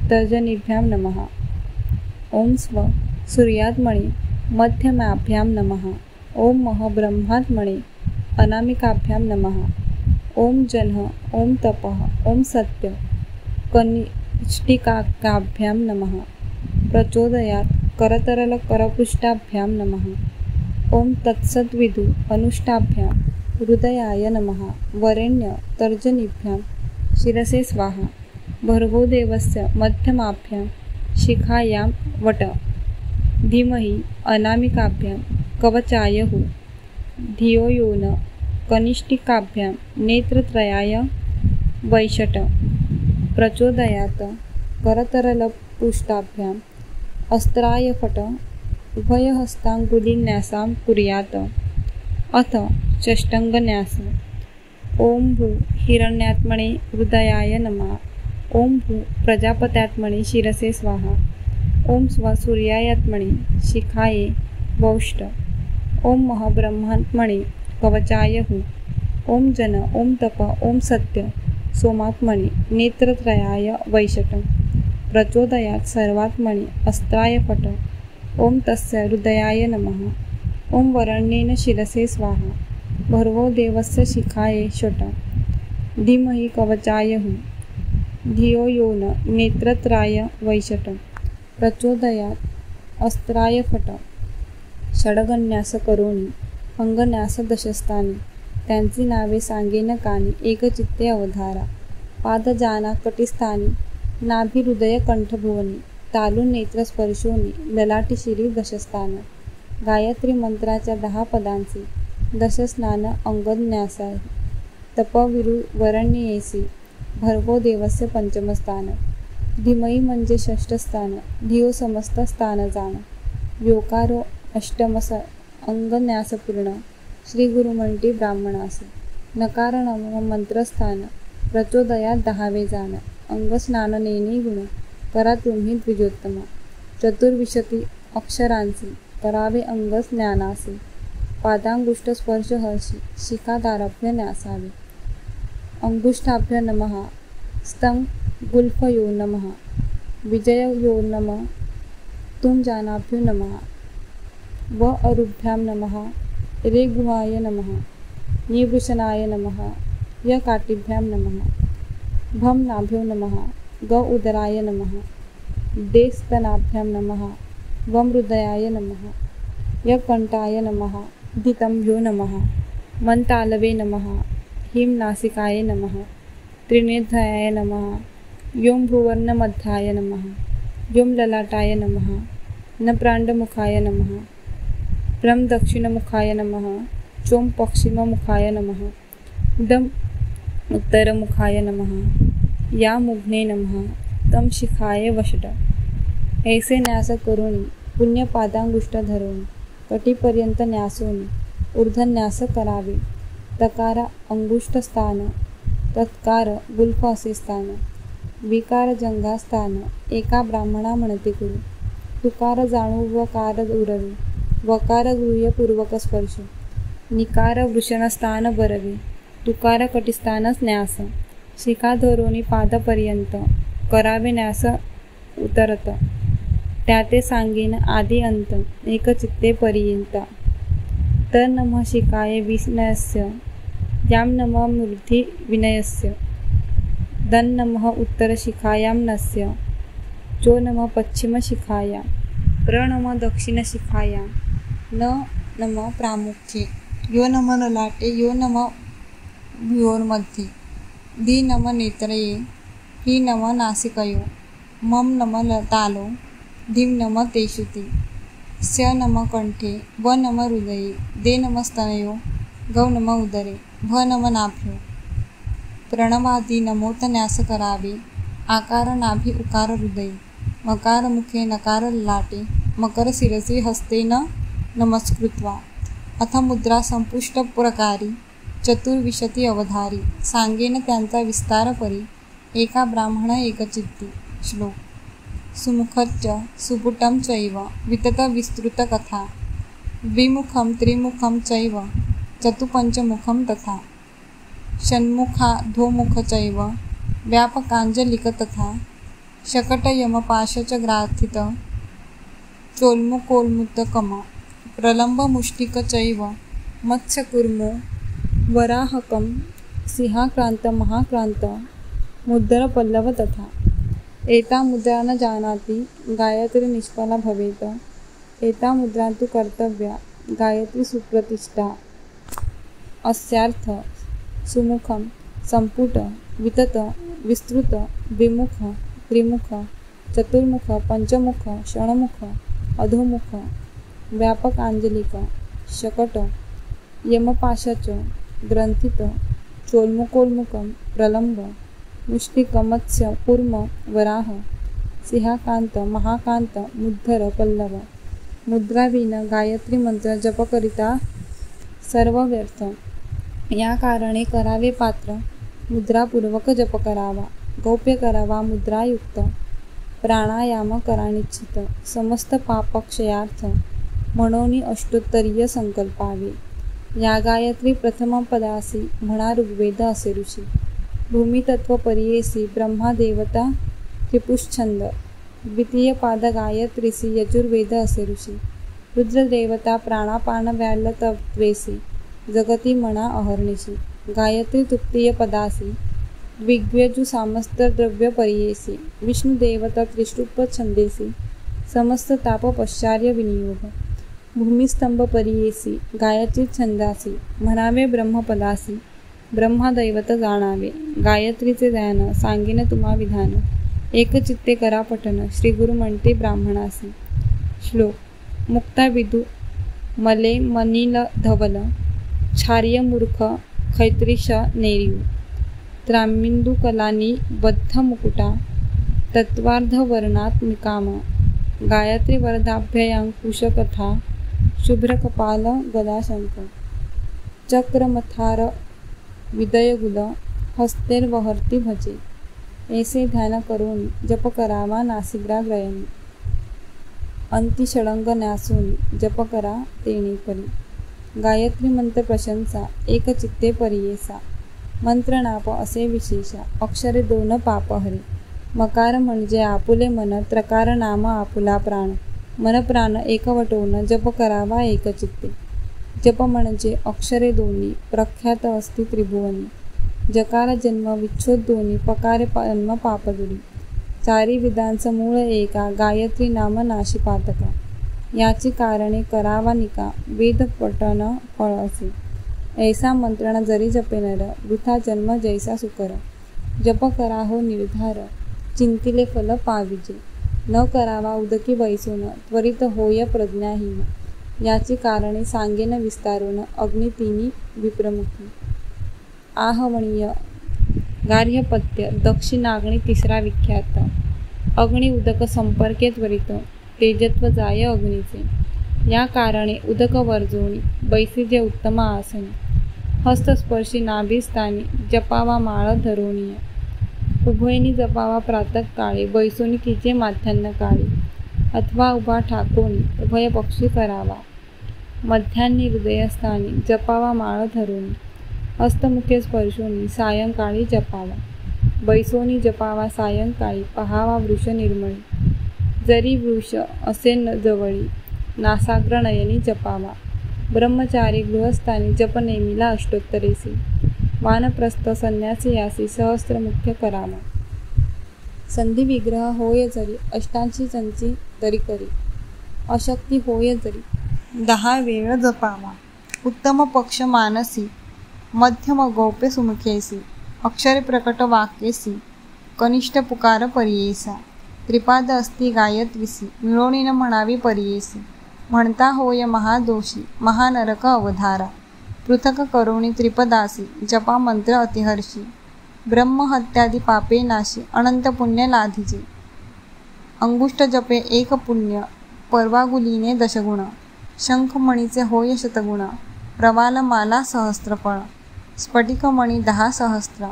तर्जनीभ्याम नमः. ओम स्व सूर्यात्मने मध्यमाभ्याम नमः. ओम मह ब्रह्मात्मने अनामिकाभ्याम नमः. ओम जन्ह ओम तपः ओम सत्य कनिष्ठिकाभ्याम नमः. प्रचोदयात् करतरल करपृष्ठाभ्याम नमः. ओम तत्सद्विदु अनुष्ठाभ्याम हृदयाय नमः. वरेण्य तर्जनीभ्याम शिरसे स्वाहा. भर्गोदेवस्य मध्यमाभ्यां शिखायां वट. धीमहि अनामिकाभ्यां कवचाय हु. धियो यो न कनिष्ठिकाभ्यां नेत्रत्रयाय वैशट. प्रचोदयात् करतरलपृष्ठाभ्यां अस्त्राय फट. उभयहस्तांगुलीन्यासां कुर्यात्. अथ षष्ठंगन्यास. ओम भू हिरण्यात्मने हृदयाय नमः. ओम भू प्रजापत्यात्मने शिरसे स्वाहा. ओम स्व सूर्यायात्मने शिखाये वौष्ट. ओम महाब्रह्मात्मने कवचाय हु. ओम जन ओम तप ओम सत्य सोमात्मने नेत्रत्रयाय वैशट. प्रचोदयात् सर्वात्मने अस्त्राय फट. ओम तस्य हृदयाय नमः. ओम वरण्येन शिरसे स्वाहा. भर्गो देवस्य शिखाये षट. धीमहि कवचाय हु. धियो यो न नेत्रत्राय वैशट. प्रचोदयात् अस्त्राय फट. षडगन्यास करोनी अंगन्यास दशस्थानी. त्यांची नावे सांगेन कानी एकचित्ते अवधारा. पादजाना कटिस्थानी नाभी हृदय कंठभुवनी. तालू नेत्र स्पर्शोनी ललाटी शिरी दशस्थान. गायत्री मंत्राच्या 10 पदांचे दशस्नान अंगन्यास आहे. तपविरु वरण्येसी भर्गो देवस्य पंचमस्थान धीमहि म्हणजे षष्ठस्थान धियो समस्त स्थान जाण योकारो अष्टमस अंगन्यासपूर्ण श्री गुरु म्हणती ब्राह्मणास नकार नम मंत्रस्थान प्रचोदयात 10वे जाण अंग स्नान नेनी गुण करा तुम्ही द्विजोत्तम चतुर्विशती अक्षरांची करावे अंग ज्ञानासे पादांगुष्ठ स्पर्श हर्षी शिखादारभ्य न्यासावे अंगुष्ठाभ्य नमः स्तंग गुल्फयो नमः विजयो नमः तुम जानाभ्यो नमः व अरुभ्याम नमः रे गुहाय नमः निवृषणाय नमः य काटिभ्याम नमः भम नाभ्यो नमः ग उदराय नमः दे स्तनाभ्याम नमः वम हृदयाय नमः य कंठाय नमः धितंभ्यो नमः मंतालवे नमः हिम नासिकाय नमः त्रिनेत्राय नमः योम भ्रुवर्णमध्याय नमः योम ललाटाय नमः न प्राण्डमुखाय नमः प्रम दक्षिणमुखाय नमः चोम पश्चिममुखाय नमः दम उत्तरमुखाय नमः या मुग्ने नमः तम शिखाय वषट ऐसे न्यास करुणी पुण्यपादांगुष्ठ धरुणी कटीपर्यंत न्यासोनी ऊर्ध्वन्यास करावे तकारा अंगुष्ठ स्थान तत्कार गुल्फ असे स्थान विकार जंगा स्थान एका ब्राह्मणा म्हणते करू तुकार जाणू व कार उरवे वकार गृह्य पूर्वक स्पर्श निकार वृषणस्थान बरवे तुकार कटिस्थानच न्यास शिखा धरोनी पादपर्यंत करावे न्यास उतरत त्या ते सांगेन आदी अंत एकचित्ते पर्यंत तर नमः शिखाय विनयस्य याम नमः मूर्धी विनयस्य दन नमः उत्तर शिखायां नस्य चो नमः पश्चिम शिखायां प्र नमः दक्षिण शिखायां न नमः प्रामुख्ये यो नमः ललाटे यो नमः भ्योर्मध्ये धी नमः नेत्रये ही नमः नासिकयो मम नमः तालो धीम नमः तेषुति स्य नमः कंठे व नमः हृदये दे नमः स्तनयो गौ नमः उदरे भ नमः नाभ्यो प्रणवादी नमोत न्यास करावे आकार नाभि उकार हृदये मकार मुखे नकार ललाटे मकर शिरसी हस्तेन नमस्कृत्वा अथ मुद्रा संपुष्ट प्रकारी चतुर्विशती अवधारी सांगेन त्यांचा विस्तार परी एका ब्राह्मण एकचित्ती श्लोक सुमुखच्च सुपुटं चैव वितत विस्तृत कथा द्विमुखं त्रिमुखं चैव चतुपंचमुखं तथा षण्मुखाधोमुख चैव व्यापकांजलिक तथा शकटयमपाश च ग्राथित चोल्मुकोल्मुतकम प्रलम्बमुष्टिक चैव मत्स्यकूर्मो वराहकं सिंहाक्रांत महाक्रांत मुद्रपल्लव तथा एता मुद्रा न जानाति गायत्री निष्फला भवेत एता मुद्रा तु कर्तव्या गायत्री सुप्रतिष्ठा अस्यार्थ सुमुखं संपुट वितत विस्तृत द्विमुख त्रिमुख चतुर्मुख पंचमुख षण्मुख अधोमुख व्यापक आंजलिक शकट यमपाशच ग्रंथित चोल्मुकोल्मुकं प्रलंब मुष्टिक मत्स्य कूर्म वराह सिंहाकांत महाकांत मुद्धर पल्लव मुद्राविन गायत्री मंत्र जप करिता सर्व व्यर्थ या कारणे करावे पात्र मुद्रापूर्वक जप करावा गौप्य करावा मुद्रायुक्त प्राणायाम करानिच्छित समस्त पापक्षयार्थ म्हणोनी अष्टोत्तरीय संकल्पावे या गायत्री प्रथम पदासी म्हणा ऋग्वेद असे ऋषी भूमितत्व परियेसी ब्रह्मा देवता त्रिपुष्छंद द्वितीय पाद गायत्रीसी यजुर्वेद असे ऋषी रुद्रदेवता प्राणापान व्यालतत्वेसी जगती म्हणा अहर्निशी गायत्री तृतीय पदासी द्विग्व्यजु सामस्त द्रव्य परियेसी विष्णुदेवता त्रिशृप छंदेसी समस्त ताप पश्चार्य विनियोग भूमिस्तंभ परियेसी गायत्री छंदासी म्हणावे ब्रह्मपदासी ब्रह्मदैवत जाणावे गायत्रीचे ध्यान सांगेन तुम्हा विधान एकचित्ते करा पठन श्री गुरु म्हणते ब्राह्मणासी श्लोक मुक्ता विदु मले मनील धवल छार्य मूर्ख खैत्रीश नेरिव त्रामिंदू कलानी बद्ध मुकुटा तत्वार्धवर्णात निकाम गायत्री वरदाभ्ययांकुशकथा शुभ्रकपाल गदाशंक चक्रमथार विदयगुल हस्तेर्वहर्ती भजे ऐसे ध्यान करोनी जप करावा नासिग्राग्रयनी अंती षडंग न्यासोनी जप करा तेणे परी गायत्री मंत्र प्रशंसा एक चित्ते परियेसा मंत्र नाप असे विशेषा अक्षरे दोन पाप हरी मकार म्हणजे आपुले मन त्रकार नाम आपुला प्राण मन प्राण एकवटोन जप करावा एक चित्ते जप म्हणजे अक्षरे दोन्ही प्रख्यात असती त्रिभुवनी जकार जन्म विच्छोद दोन्ही पकारे जन्म पापदुरी चारी विधांचं मूळ एका गायत्री नाम नाशी पातका याची कारणे करावा निका वेद पठन फळ असे ऐसा मंत्रण जरी जपे नर वृथा जन्म जैसा सुकर जप करा हो निर्धार चिंतिले फल पाविजे न करावा उदकी बैसोन त्वरित होय प्रज्ञाहीन याची कारणे सांगेन विस्तारून अग्नी तिनी विप्रमुखी आहवणीय गार्हपत्य दक्षिणाग्नी तिसरा विख्यात अग्नी उदक संपर्के त्वरित तेजत्व जाय अग्नीचे या कारणे उदक वर्जोनी बैसिजे उत्तम आसनी हस्तस्पर्शी नाभिस्थानी जपावा माळ धरोणीय उभयनी जपावा प्रातःकाळी बैसोनी किजे माध्यान्ह काळी अथवा उभा ठाकोनी उभय पक्षी करावा मध्यान्ही हृदयस्थानी जपावा माळ धरोनी हस्तमुखे स्पर्शोनी सायंकाळी जपावा बैसोनी जपावा सायंकाळी पहावा वृष निर्मळी जरी वृष असे जवळी नासाग्र नयनी जपावा ब्रह्मचारी गृहस्थानी जप नेमिला अष्टोत्तरेसी वानप्रस्थ संन्यासी यासी सहस्त्र मुख्य करावा संधी विग्रह होय जरी अष्टांची चंची तरी करी अशक्ती होय जरी 10 वेळ जपावा उत्तम पक्ष मानसी मध्यम गौप्य सुमुखेसी अक्षरे प्रकट वाक्येसी कनिष्ठ पुकार परियेसा त्रिपाद असती गायत्रीसी मिळवणी न म्हणावी परियेसी म्हणता होय महादोषी महानरक अवधारा पृथक करोणी त्रिपदासी जपा मंत्र अतिहर्षी ब्रह्महत्यादी पापे नाशी अनंत पुण्य लाधीजे अंगुष्ठ जपे एक पुण्य परवागुलीने दशगुण शंखमणीचे होय शतगुण प्रवालमाला सहस्त्रफळ स्फटिकमणी 10 सहस्त्र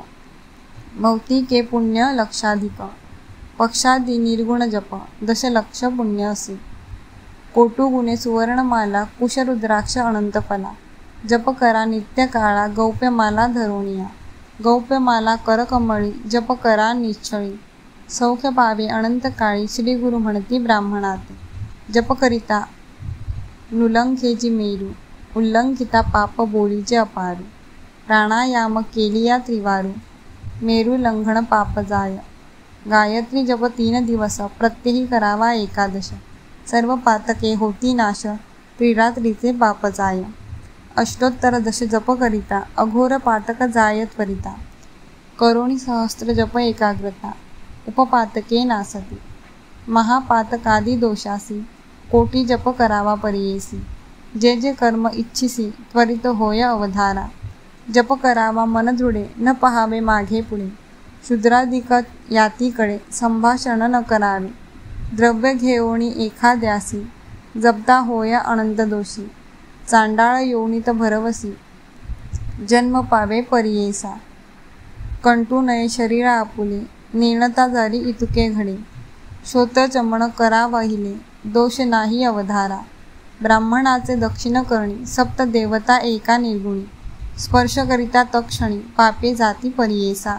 मौतिके पुण्य लक्षाधिक पक्षादी निर्गुण जप दशलक्ष पुण्य असे कोटुगुणे सुवर्णमाला कुशरुद्राक्ष अनंतफला जप करा नित्यकाळा गौप्यमाला धरोणिया गौप्यमाला करकमळी जप करा निश्चळी सौख्य पावे अनंतकाळी श्रीगुरु म्हणती ब्राह्मणाते जप करिता नुलंघेजी मेरू उल्लंघिता पाप बोलीचे अपारू प्राणायाम केलिया त्रिवारू मेरू लंघन पाप जाय गायत्री जप 3 दिवस प्रत्यही करावा एकादश सर्व पातके होती नाश त्रिरात्रीचे पाप जाय अष्टोत्तर दश जप करिता अघोर पातक जाय त्वरिता करोणी सहस्त्र जप एकाग्रता उपपातके नासती महापातकादी दोषासी कोटी जप करावा परियेसी जे जे कर्म इच्छिसी त्वरित होय अवधारा जप करावा मन दृढे न पहावे मागे पुढे शूद्राधिक यातीकडे संभाषण न करावे द्रव्य घेवणी एखाद्यासी जपता होय अनंत दोषी चांडाळ योनीत भरवसी जन्म पावे परियेसा कंटू नये शरीर आपुले नेणता जारी इतुके घडे श्रोत्र चमण करा वाहिले दोष नाही अवधारा ब्राह्मणाचे दक्षिण करणी सप्त देवता एका निर्गुणी स्पर्श करिता तक्षणी पापे जाती परियेसा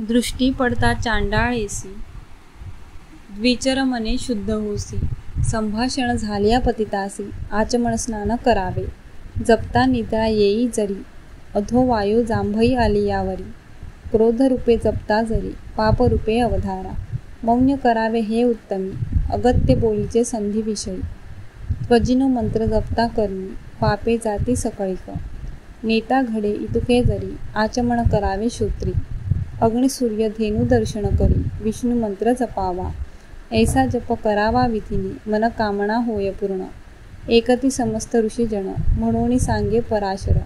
दृष्टी पडता चांडाळेसी द्विचर मने शुद्ध होसी संभाषण झाल्या पतितासी आचमन स्नान करावे जपता निद्रा येई जरी अधो वायू जांभई आली यावरी क्रोधरूपे जपता जरी पापरूपे अवधारा मौन्य करावे हे उत्तमी अगत्य बोलीचे संधीविषयी त्वजिनो मंत्र जपता करणी पापे जाती सकळिक नेता घडे इतुके जरी आचमन करावे श्रोत्री अग्निसूर्य धेनु दर्शन करी विष्णू मंत्र जपावा ऐसा जप करावा विधिनी मन कामना होय पूर्ण एकती समस्त ऋषीजन म्हणून सांगे पराशर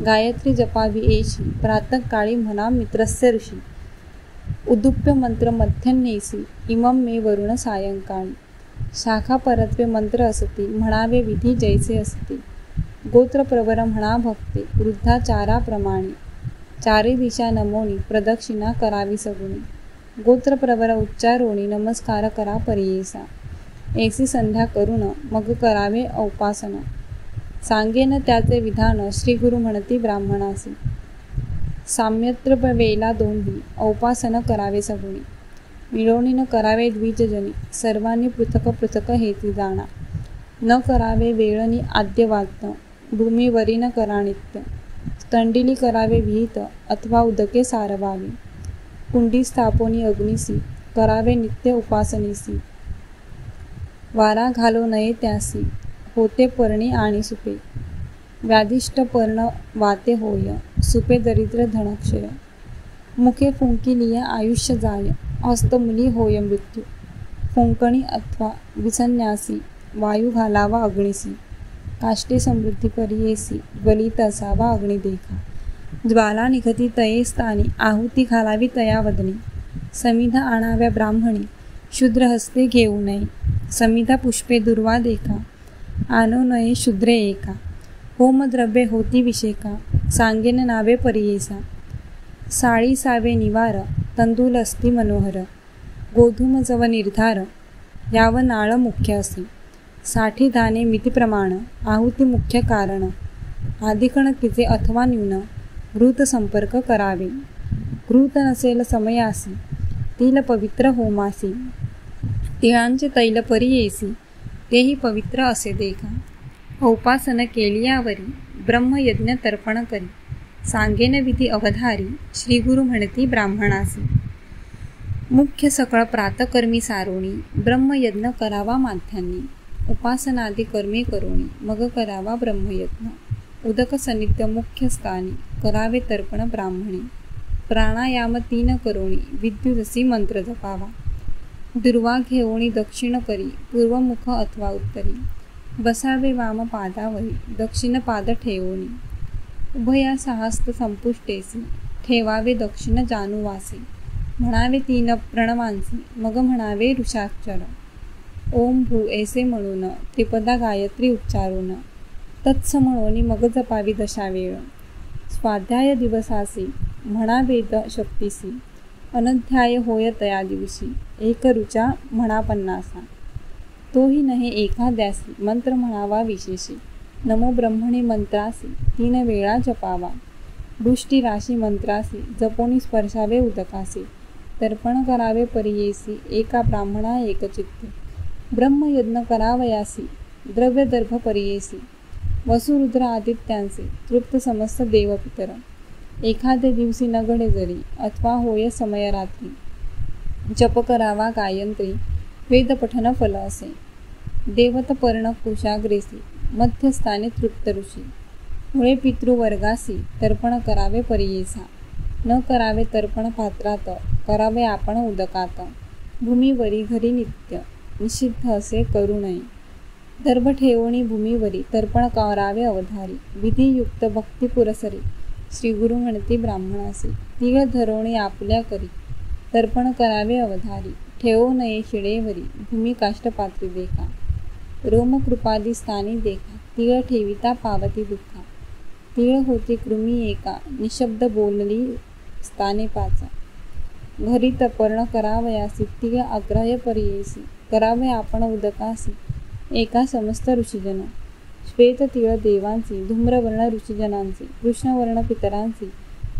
गायत्री जपावी एशी प्रातःकाळी म्हणा मित्रस्य ऋषी उदुप्य मंत्र मध्यान्हेसी इमं मे वरुण सायंकाळी शाखा परत्वे मंत्र असती म्हणावे विधी जैसे असती गोत्र प्रवर म्हणा भक्ती वृद्धाचाराप्रमाणे चारी दिशा नमोनी प्रदक्षिणा करावी सगुणी गोत्र प्रवर उच्चारोणी नमस्कार करा परियेसा ऐसी संध्या करून मग करावे औपासन सांगेन त्याचे विधान श्री गुरु म्हणती ब्राह्मणासी साम्यत्र वेला दोन्ही औपासन करावे सगुणी मिळवणीनं करावे द्विजजनी सर्वांनी पृथक पृथक हेती जाणा न करावे वेळनी आद्यवात्त भूमीवरी न करा नित्य तंडिली करावे विहित अथवा उदके सारवावी कुंडी स्थापोनी अग्निसी करावे नित्य उपासनीसी वारा घालो नये त्यासी होते पर्णी आणि सुपे व्याधिष्ट पर्ण वाते होय सुपे दरिद्र धनक्षय मुखे फुंकिलिय आयुष्य जाय हस्तमुली होय मृत्यू फुंकणी अथवा विसन्यासी वायू घालावा अग्निसी काष्टे समृद्धी परियेसी ज्वलित असावा अग्नी देखा ज्वाला निघती तये स्थानी आहुती घालावी तया वदनी समिधा आणाव्या ब्राह्मणी शूद्र हस्ते घेऊ नये समिधा पुष्पे दुर्वा देखा आनो नये शूद्रे एका होमद्रव्ये होती विषेका सांगेन नावे परियेसा साळी सावे निवार तंदूल अस्ति मनोहर गोधूम जव निर्धार याव नाळ मुख्य असे 60 धाने मिती प्रमाण आहुती मुख्य कारण आदिकण किजे अथवा न्यून घृत संपर्क करावे घृत नसेल समयासी तिल पवित्र होमासी तिळांचे तैल परियेसी तेही पवित्र असे देखा औपासन केलियावरी ब्रह्मयज्ञ तर्पण करी सांगेन विधी अवधारी श्री गुरु म्हणती ब्राह्मणासी मुख्य सकळ प्रातकर्मी सारोणी ब्रह्मयज्ञ करावा माध्यान्नी उपासनादी कर्मे करोणी मग करावा ब्रह्मयज्ञ उदक सनित्य मुख्य स्थानी करावे तर्पण ब्राह्मणी प्राणायाम 3 करोणी विद्युतसी मंत्र जपावा दुर्वा घेवणी दक्षिण करी पूर्वमुख अथवा उत्तरी बसावे वाम पादावरी दक्षिण पाद ठेवणी उभया सहास्त संपुष्टेसी ठेवावे दक्षिण जानुवासी म्हणावे 3 प्रणवांसी मग म्हणावे ऋषाक्षर ओम भू ऐसे म्हणून त्रिपदा गायत्री उच्चारून तत्स म्हणून मग जपावी दशावेळ स्वाध्याय दिवसासी म्हणा वेद शक्तीसी अनध्याय होय तया दिवशी एक ऋचा म्हणा 50 तोही नहे एखाद्यासी मंत्र म्हणावा विशेषी नमो ब्रह्मणे मंत्रासी 3 वेळा जपावा दृष्टी राशी मंत्रासी जपोनी स्पर्शावे उदकासी तर्पण करावे परियेसी एका ब्राह्मणा एकचित्त ब्रह्मयज्ञ करावयासी द्रव्य दर्भ परियेसी वसुरुद्र आदित्यांचे तृप्त समस्त देवपितर एखादे दिवशी न घडे जरी अथवा होय समय रात्री जप करावा गायत्री वेदपठन फल असे देवत पर्ण कुशाग्रेसी मध्यस्थानी तृप्त ऋषी मुळे पितृवर्गासी तर्पण करावे परियेसा न करावे तर्पण पात्रात करावे आपण उदकात भूमीवरी घरी नित्य निषिद्ध असे करू नये दर्भ ठेवणी भूमीवरी तर्पण करावे अवधारी विधियुक्त भक्ती पुरसरी श्री गुरु म्हणती ब्राह्मणासी तिळ धरवणी आपल्या करी तर्पण करावे अवधारी ठेवू नये शिळेवरी भूमी काष्टपात्री देखा रोमकृपादी स्थानी देखा तिळ ठेविता पावती दुःखा तिळ होती कृमी एका निशब्द बोलली स्थाने 5 घरी तर्पण करावयासी तिळ आग्राह्य परियेसी करावे आपण उदकासी एका समस्त ऋषीजन श्वेत तिळ देवांची धूम्रवर्ण ऋषीजनांची कृष्णवर्ण पितरांची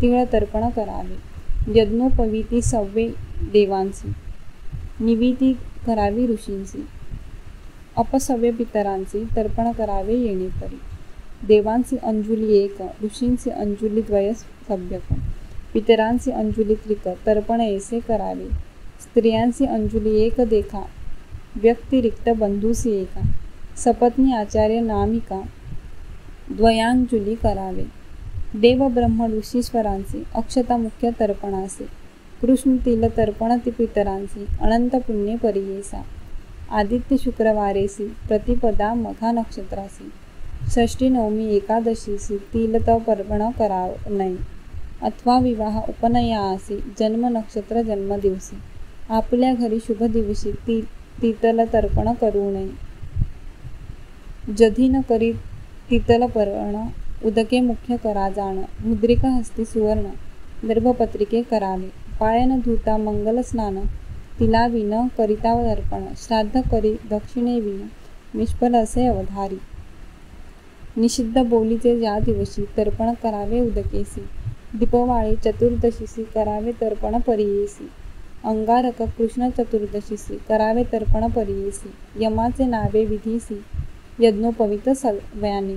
तिळ तर्पण करावे यज्ञोपवीती 6 देवांची निविती करावी ऋषींची अपसव्य पितरांची तर्पण करावे येणे परी देवांची अंजुली 1 ऋषींची अंजुली 2 सभ्यक पितरांची अंजुली 3 तर्पण ऐसे करावे स्त्रियांची अंजुली 1 देखा व्यक्तिरिक्त बंधूसी एका सपत्नी आचार्य नामिका द्वयांजुली करावे देव ब्रह्म ऋषीश्वरांचे अक्षता मुख्य तर्पणासे कृष्ण तिल तर्पण ती पितरांची अनंत पुण्य परियेसा आदित्य शुक्रवारेसी प्रतिपदा मघा नक्षत्रासी षष्ठी नवमी एकादशीसी तिलतर्पण कराव नये अथवा विवाह उपनयासी जन्म नक्षत्र जन्मदिवशी आपल्या घरी शुभ दिवशी तिलतर्पण करू नये. जधी न करी तिलतर्पण उदके मुख्य करा जाण मुद्रिका हस्ती सुवर्ण गर्भपत्रिके करावे. पाय न धुता मंगल स्नान तिला विन करिता तर्पण श्राद्ध करी दक्षिणे विन निष्फल असे अवधारी. निषिद्ध बोलीचे ज्या दिवशी तर्पण करावे उदकेसी दीपवाळी चतुर्दशीसी करावे तर्पण परियेसी. अंगारक कृष्ण चतुर्दशीसी करावे तर्पण परियेसी. यमाचे नावे विधीसी यज्ञोपवीत सव्याने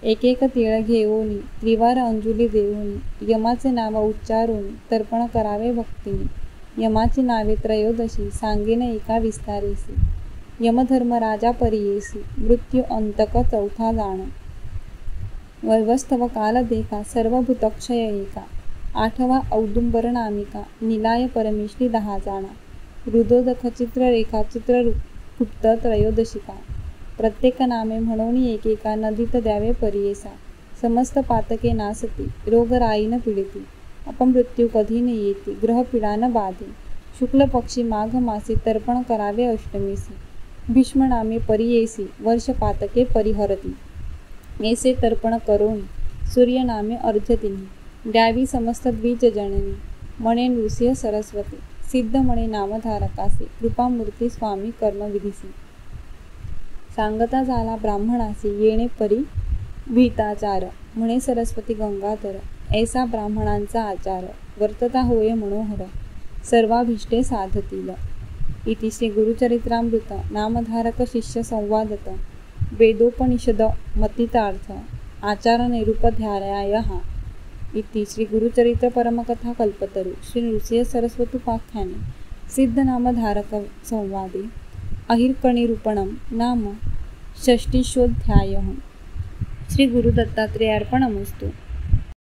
एक तिळ घेऊनी त्रिवार अंजुली देऊनी यमाचे नाव उच्चारूनी तर्पण करावे भक्तीने. यमाची नावे त्रयोदशी सांगेन एका विस्तारेसी. यमधर्मराजा परियेसी मृत्यू अंतक चौथा जाण. वैवस्तव काल देखा सर्वभूतक्षय एका. आठवा औदुंबर नामिका निलाय परमेश्वरी 10 जाणा. हृदोदक चित्ररेखा चित्रकुप्त त्रयोदशिका. प्रत्येक नामे म्हणून एकेका नदीत द्यावे परियेसा. समस्त पातके नासती रोगराई न पीडिती. अपमृत्यू कधी न येती ग्रहपीडा न बाधे. शुक्ल पक्षी माघ मासी तर्पण करावे अष्टमीसी. भीष्म नामे परियेसी वर्ष पातके परिहरती. ऐसे तर्पण करोनी सूर्य नामे अर्ध्यतिनी. द्यावी समस्त द्विज जननी मणे नृसिंह सरस्वती. सिद्ध मणे नामधारकासी कृपामूर्ती स्वामी कर्मविधीसी. सांगता झाला ब्राह्मणासी येणे परी भीताचार म्हणे सरस्वती गंगाधर. ऐसा ब्राह्मणांचा आचार वर्तता होय मनोहर सर्वाभीष्टे साधतील. इति श्री गुरुचरित्रामृत नामधारक शिष्य संवादत वेदोपनिषद मतितार्थ आचार नैरूपध्यायाः. इति श्री गुरुचरित्र परमकथा कल्पतरु श्री नृसिंह सरस्वतुपाख्याने सिद्धनामधारक संवादे अहिर्कणिरूपणं नाम षष्ठीशोऽध्यायः. श्री गुरुदत्तात्रेयार्पणमस्तु.